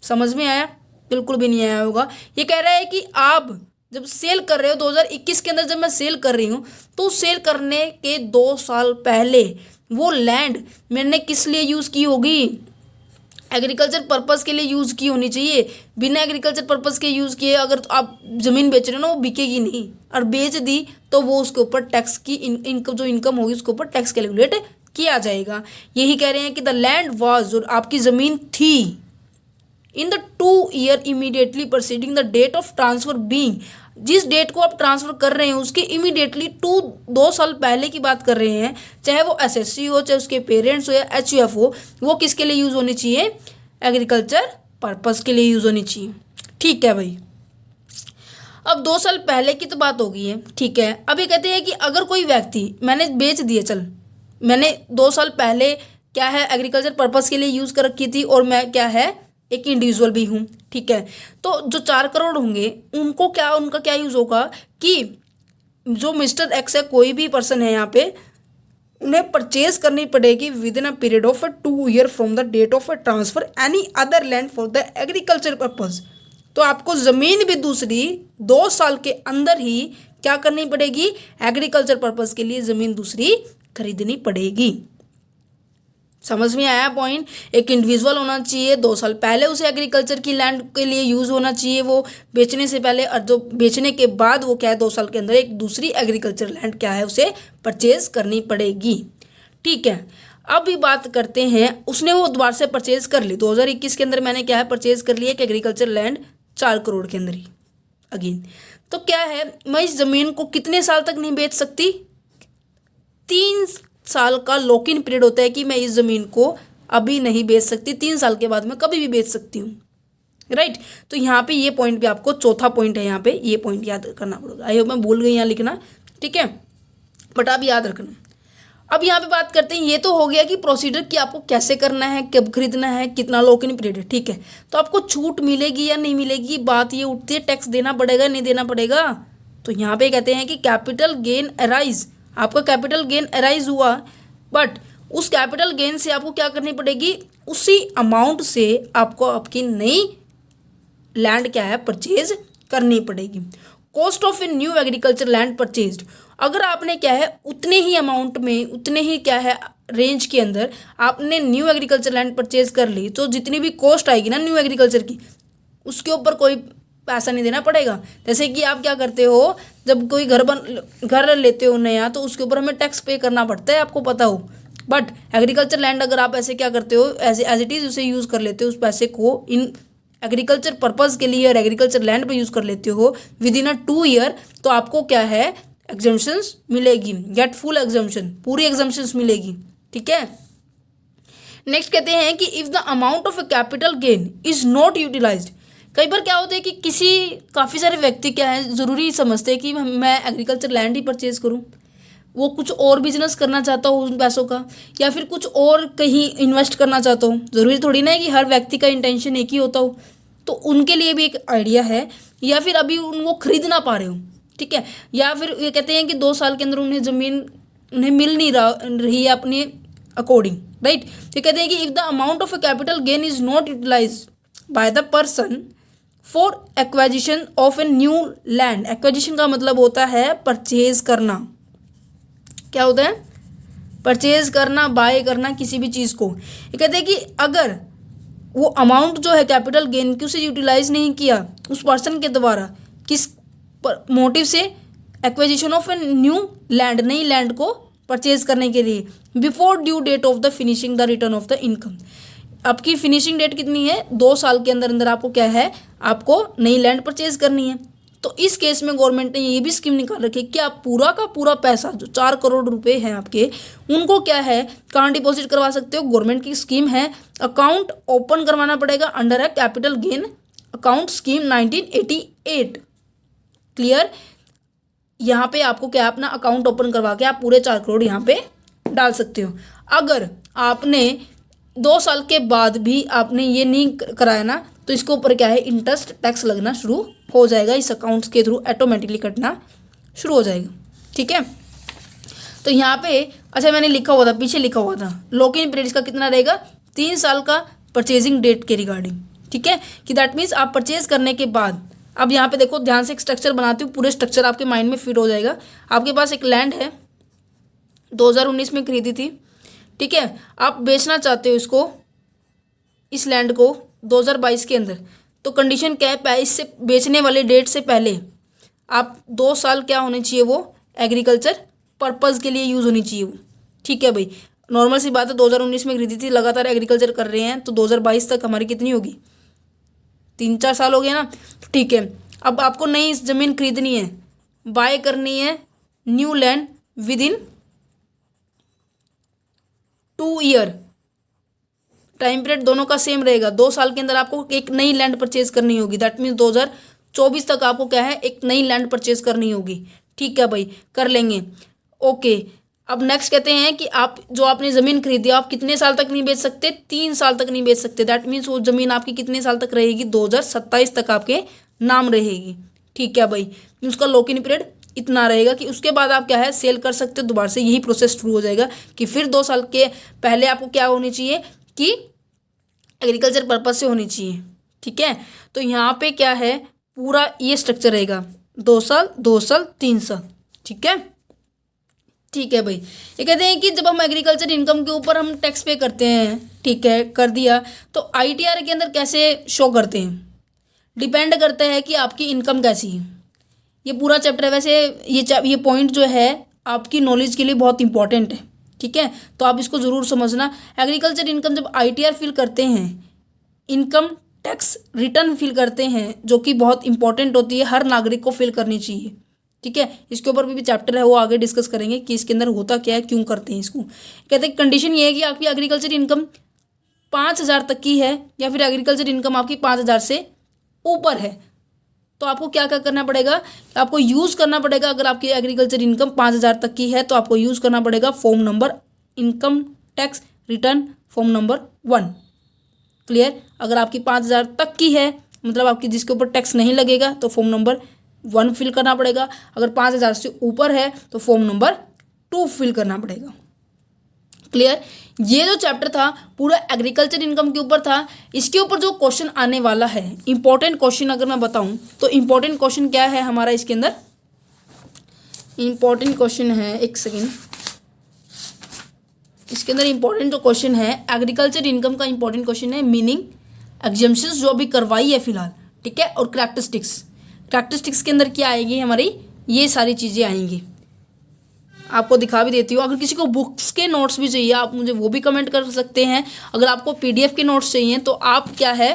समझ में आया, बिल्कुल भी नहीं आया होगा। ये कह रहा है कि आप जब सेल कर रहे हो 2021 के अंदर, जब मैं सेल कर रही हूँ तो सेल करने के 2 साल पहले वो लैंड मैंने किस लिए यूज़ की होगी, एग्रीकल्चर पर्पज़ के लिए यूज़ की होनी चाहिए। बिना एग्रीकल्चर पर्पज़ के यूज़ किए अगर तो आप ज़मीन बेच रहे हो ना, वो बिकेगी नहीं, और बेच दी तो वो उसके ऊपर टैक्स की इनकम जो इनकम होगी उसके ऊपर टैक्स कैलकुलेट किया जाएगा। यही कह रहे हैं कि द लैंड वाज, जो आपकी ज़मीन थी, in the 2 year immediately proceeding the date of transfer being, जिस डेट को आप ट्रांसफ़र कर रहे हैं उसके इमीडिएटली 2 साल पहले की बात कर रहे हैं, चाहे वो एसएससी हो, चाहे उसके पेरेंट्स हो या HUF हो, वो किसके लिए यूज़ होनी चाहिए, एग्रीकल्चर पर्पज़ के लिए यूज़ होनी चाहिए, ठीक है भाई। अब 2 साल पहले की तो बात हो गई है, ठीक है। अब ये कहते हैं कि अगर कोई व्यक्ति, मैंने बेच दिए, चल मैंने 2 साल पहले क्या है एग्रीकल्चर पर्पज़ के लिए यूज़ कर रखी थी और मैं क्या है एक इंडिविजुअल भी हूँ, ठीक है। तो जो 4 करोड़ होंगे उनको क्या, उनका क्या यूज़ होगा कि जो मिस्टर एक्स है, कोई भी पर्सन है यहाँ पे, उन्हें परचेज करनी पड़ेगी within a period of 2 year from the date of transfer any other land for the agriculture purpose. तो आपको ज़मीन भी दूसरी 2 साल के अंदर ही क्या करनी पड़ेगी, एग्रीकल्चर पर्पज़ के लिए ज़मीन दूसरी खरीदनी पड़ेगी। समझ में आया पॉइंट। एक इंडिविजुअल होना चाहिए, 2 साल पहले उसे एग्रीकल्चर की लैंड के लिए यूज़ होना चाहिए वो बेचने से पहले, और जो बेचने के बाद वो क्या है 2 साल के अंदर एक दूसरी एग्रीकल्चर लैंड क्या है उसे परचेज करनी पड़ेगी, ठीक है। अब भी बात करते हैं, उसने वो दोबारा से परचेज कर ली 2021 के अंदर, मैंने क्या है परचेज कर लिया एक एग्रीकल्चर लैंड 4 करोड़ के अंदर ही। अगेन। तो क्या है, मैं इस ज़मीन को कितने साल तक नहीं बेच सकती? 3 साल का लॉक इन पीरियड होता है कि मैं इस ज़मीन को अभी नहीं बेच सकती, 3 साल के बाद मैं कभी भी बेच सकती हूँ, राइट। तो यहाँ पे ये पॉइंट भी आपको, चौथा पॉइंट है यहाँ पे, ये पॉइंट याद करना पड़ेगा। आई होप मैं भूल गई यहाँ लिखना, ठीक है, बट आप याद रखना। अब यहाँ पे बात करते हैं, ये तो हो गया कि प्रोसीजर कि आपको कैसे करना है, कब खरीदना है, कितना लॉक इन पीरियड है, ठीक है। तो आपको छूट मिलेगी या नहीं मिलेगी, बात ये उठती है, टैक्स देना पड़ेगा नहीं देना पड़ेगा। तो यहाँ पे कहते हैं कि कैपिटल गेन अराइज, आपका कैपिटल गेन अराइज हुआ, बट उस कैपिटल गेन से आपको क्या करनी पड़ेगी, उसी अमाउंट से आपको आपकी नई लैंड क्या है, परचेज करनी पड़ेगी। Cost of a new agriculture land purchased, अगर आपने क्या है उतने ही अमाउंट में, उतने ही क्या है रेंज के अंदर आपने न्यू एग्रीकल्चर लैंड परचेज कर ली, तो जितनी भी कॉस्ट आएगी ना न्यू एग्रीकल्चर की, उसके ऊपर कोई पैसा नहीं देना पड़ेगा। जैसे कि आप क्या करते हो, जब कोई घर लेते हो नया, तो उसके ऊपर हमें टैक्स पे करना पड़ता है, आपको पता हो। बट एग्रीकल्चर लैंड अगर आप ऐसे क्या करते हो, एज इट इज़ उसे यूज़ कर लेते हो, उस पैसे को इन एग्रीकल्चर पर्पज़ के लिए और एग्रीकल्चर लैंड पे यूज़ कर लेते हो विद इन अ 2 ईयर, तो आपको क्या है एग्जम्पशंस मिलेगी, गेट फुल एग्जम्पशन, पूरी एग्जम्पशंस मिलेगी, ठीक है। नेक्स्ट कहते हैं कि if the amount of a capital gain is not utilised, कई बार क्या होता है कि काफ़ी सारे व्यक्ति क्या है ज़रूरी समझते हैं कि मैं एग्रीकल्चर लैंड ही परचेज़ करूँ, वो कुछ और बिजनेस करना चाहता हो उन पैसों का, या फिर कुछ और कहीं इन्वेस्ट करना चाहता हो। ज़रूरी थोड़ी ना है कि हर व्यक्ति का इंटेंशन एक ही होता हो, तो उनके लिए भी एक आइडिया है। या फिर अभी वो खरीद ना पा रहे हो, ठीक है, या फिर ये कहते हैं कि 2 साल के अंदर उन्हें ज़मीन उन्हें मिल नहीं रही है अपने अकॉर्डिंग, राइट। तो कहते हैं कि if the amount of a capital gain is not utilise by the person for acquisition of a new land, acquisition का मतलब होता है परचेज करना, क्या होता है, परचेज करना, बाय करना किसी भी चीज़ को। ये कहते हैं कि अगर वो अमाउंट जो है कैपिटल गेन की उसे यूटिलाइज नहीं किया उस पर्सन के द्वारा, किस मोटिव से, acquisition of a new land, नई लैंड को परचेज करने के लिए, before due date of the finishing the return of the income. आपकी फिनिशिंग डेट कितनी है, 2 साल के अंदर अंदर आपको क्या है, आपको नई लैंड परचेज करनी है। तो इस केस में गवर्नमेंट ने ये भी स्कीम निकाल रखी है कि आप पूरा का पूरा पैसा जो 4 करोड़ रुपए हैं आपके, उनको क्या है कहाँ डिपॉजिट करवा सकते हो, गवर्नमेंट की स्कीम है, अकाउंट ओपन करवाना पड़ेगा under a capital gain account scheme 1988, clear. यहाँ पे आपको क्या अपना अकाउंट ओपन करवा के आप पूरे 4 करोड़ यहाँ पे डाल सकते हो। अगर आपने 2 साल के बाद भी आपने ये नहीं कराया ना, तो इसके ऊपर क्या है इंटरेस्ट टैक्स लगना शुरू हो जाएगा, इस अकाउंट्स के थ्रू ऑटोमेटिकली कटना शुरू हो जाएगा, ठीक है। तो यहाँ पे अच्छा मैंने लिखा हुआ था, पीछे लिखा हुआ था लॉक इन पीरियड का कितना रहेगा, 3 साल का परचेजिंग डेट के रिगार्डिंग, ठीक है, कि दैट मीन्स आप परचेज करने के बाद, अब यहाँ पे देखो ध्यान से एक स्ट्रक्चर बनाती हूँ, पूरे स्ट्रक्चर आपके माइंड में फिट हो जाएगा। आपके पास एक लैंड है, 2019 में खरीदी थी, ठीक है, आप बेचना चाहते हो इसको, इस लैंड को 2022 के अंदर, तो कंडीशन क्या है, इससे बेचने वाले डेट से पहले आप 2 साल क्या होने चाहिए, वो एग्रीकल्चर पर्पज़ के लिए यूज़ होनी चाहिए वो, ठीक है भाई। नॉर्मल सी बात है, 2019 में खरीदी थी, लगातार एग्रीकल्चर कर रहे हैं, तो 2022 तक हमारी कितनी होगी, 3-4 साल हो गए ना, ठीक है। अब आपको नई ज़मीन खरीदनी है, बाय करनी है new land with in 2 year, time period दोनों का सेम रहेगा, 2 साल के अंदर आपको एक नई लैंड परचेज करनी होगी, दैट मीन्स 2024 तक आपको क्या है एक नई लैंड परचेज करनी होगी, ठीक है भाई, कर लेंगे, ओके। अब नेक्स्ट कहते हैं कि आप जो आपने ज़मीन खरीदी आप कितने साल तक नहीं बेच सकते, 3 साल तक नहीं बेच सकते, दैट मीन्स वो ज़मीन आपकी कितने साल तक रहेगी, 2027 तक आपके नाम रहेगी, ठीक है भाई। उसका लॉक इन पीरियड इतना रहेगा कि उसके बाद आप क्या है सेल कर सकते हो, दोबारा से यही प्रोसेस शुरू हो जाएगा कि फिर 2 साल के पहले आपको क्या होनी चाहिए कि एग्रीकल्चर पर्पज से होनी चाहिए, ठीक है। तो यहाँ पे क्या है पूरा ये स्ट्रक्चर रहेगा, 2 साल 2 साल 3 साल, ठीक है, ठीक है भाई। ये कहते हैं कि जब हम एग्रीकल्चर इनकम के ऊपर हम टैक्स पे करते हैं, ठीक है, कर दिया, तो ITR के अंदर कैसे शो करते हैं, डिपेंड करता है कि आपकी इनकम कैसी है। ये पूरा चैप्टर है, वैसे ये पॉइंट जो है आपकी नॉलेज के लिए बहुत इंपॉर्टेंट है, ठीक है, तो आप इसको ज़रूर समझना। एग्रीकल्चर इनकम जब ITR फिल करते हैं, इनकम टैक्स रिटर्न फिल करते हैं, जो कि बहुत इंपॉर्टेंट होती है, हर नागरिक को फिल करनी चाहिए। ठीक है, इसके ऊपर भी चैप्टर है, वो आगे डिस्कस करेंगे कि इसके अंदर होता क्या है, क्यों करते हैं इसको। कहते हैं कंडीशन ये है कि आपकी एग्रीकल्चर इनकम 5,000 तक की है या फिर एग्रीकल्चर इनकम आपकी 5,000 से ऊपर है, तो आपको क्या क्या करना पड़ेगा, आपको यूज़ करना पड़ेगा। अगर आपकी एग्रीकल्चर इनकम 5,000 तक की है तो आपको यूज़ करना पड़ेगा form number income tax return form number 1। Clear? अगर आपकी 5,000 तक की है, मतलब आपकी जिसके ऊपर टैक्स नहीं लगेगा, तो फॉर्म नंबर 1 फिल करना पड़ेगा। अगर 5,000 से ऊपर है तो फॉर्म नंबर 2 फिल करना पड़ेगा। क्लियर? ये जो चैप्टर था पूरा एग्रीकल्चर इनकम के ऊपर था। इसके ऊपर जो क्वेश्चन आने वाला है, इंपॉर्टेंट क्वेश्चन अगर मैं बताऊं तो इंपॉर्टेंट क्वेश्चन क्या है हमारा इसके अंदर, इंपॉर्टेंट क्वेश्चन है, एक सेकेंड, इसके अंदर इंपॉर्टेंट जो क्वेश्चन है एग्रीकल्चर इनकम का इंपॉर्टेंट क्वेश्चन है मीनिंग, एग्जम्पशंस जो अभी करवाई है फिलहाल, ठीक है, और करैक्टरिस्टिक्स। करैक्टरिस्टिक्स के अंदर क्या आएगी हमारी, ये सारी चीज़ें आएंगी। आपको दिखा भी देती हूँ। अगर किसी को बुक्स के नोट्स भी चाहिए आप मुझे वो भी कमेंट कर सकते हैं। अगर आपको पीडीएफ के नोट्स चाहिए तो आप क्या है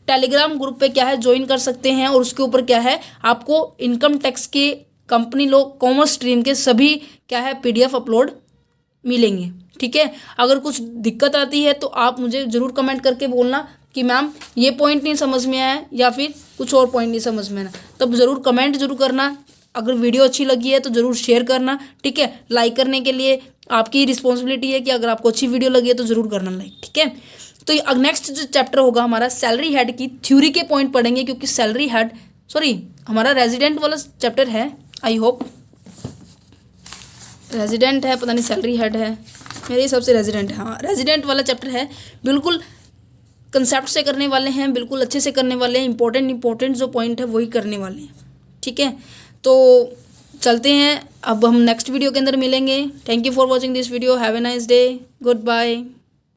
टेलीग्राम ग्रुप पे क्या है ज्वाइन कर सकते हैं, और उसके ऊपर क्या है आपको इनकम टैक्स के कंपनी लोग कॉमर्स स्ट्रीम के सभी क्या है पीडीएफ अपलोड मिलेंगे। ठीक है, अगर कुछ दिक्कत आती है तो आप मुझे ज़रूर कमेंट करके बोलना कि मैम ये पॉइंट नहीं समझ में आया या फिर कुछ और पॉइंट नहीं समझ में आया, तब ज़रूर कमेंट जरूर करना। अगर वीडियो अच्छी लगी है तो ज़रूर शेयर करना। ठीक है, लाइक करने के लिए आपकी रिस्पॉन्सिबिलिटी है कि अगर आपको अच्छी वीडियो लगी है तो ज़रूर करना लाइक। ठीक है, तो नेक्स्ट जो चैप्टर होगा हमारा सैलरी हेड की थ्योरी के पॉइंट पढ़ेंगे, क्योंकि सैलरी हेड हमारा रेजिडेंट वाला चैप्टर है, आई होप रेजिडेंट है, पता नहीं सैलरी हेड है, मेरे हिसाब से रेजिडेंट है। हाँ, रेजिडेंट वाला चैप्टर है, बिल्कुल कंसेप्ट से करने वाले हैं, बिल्कुल अच्छे से करने वाले हैं, इंपॉर्टेंट जो पॉइंट है वही करने वाले हैं। ठीक है, तो चलते हैं, अब हम नेक्स्ट वीडियो के अंदर मिलेंगे। Thank you for watching this video, have a nice day, good bye.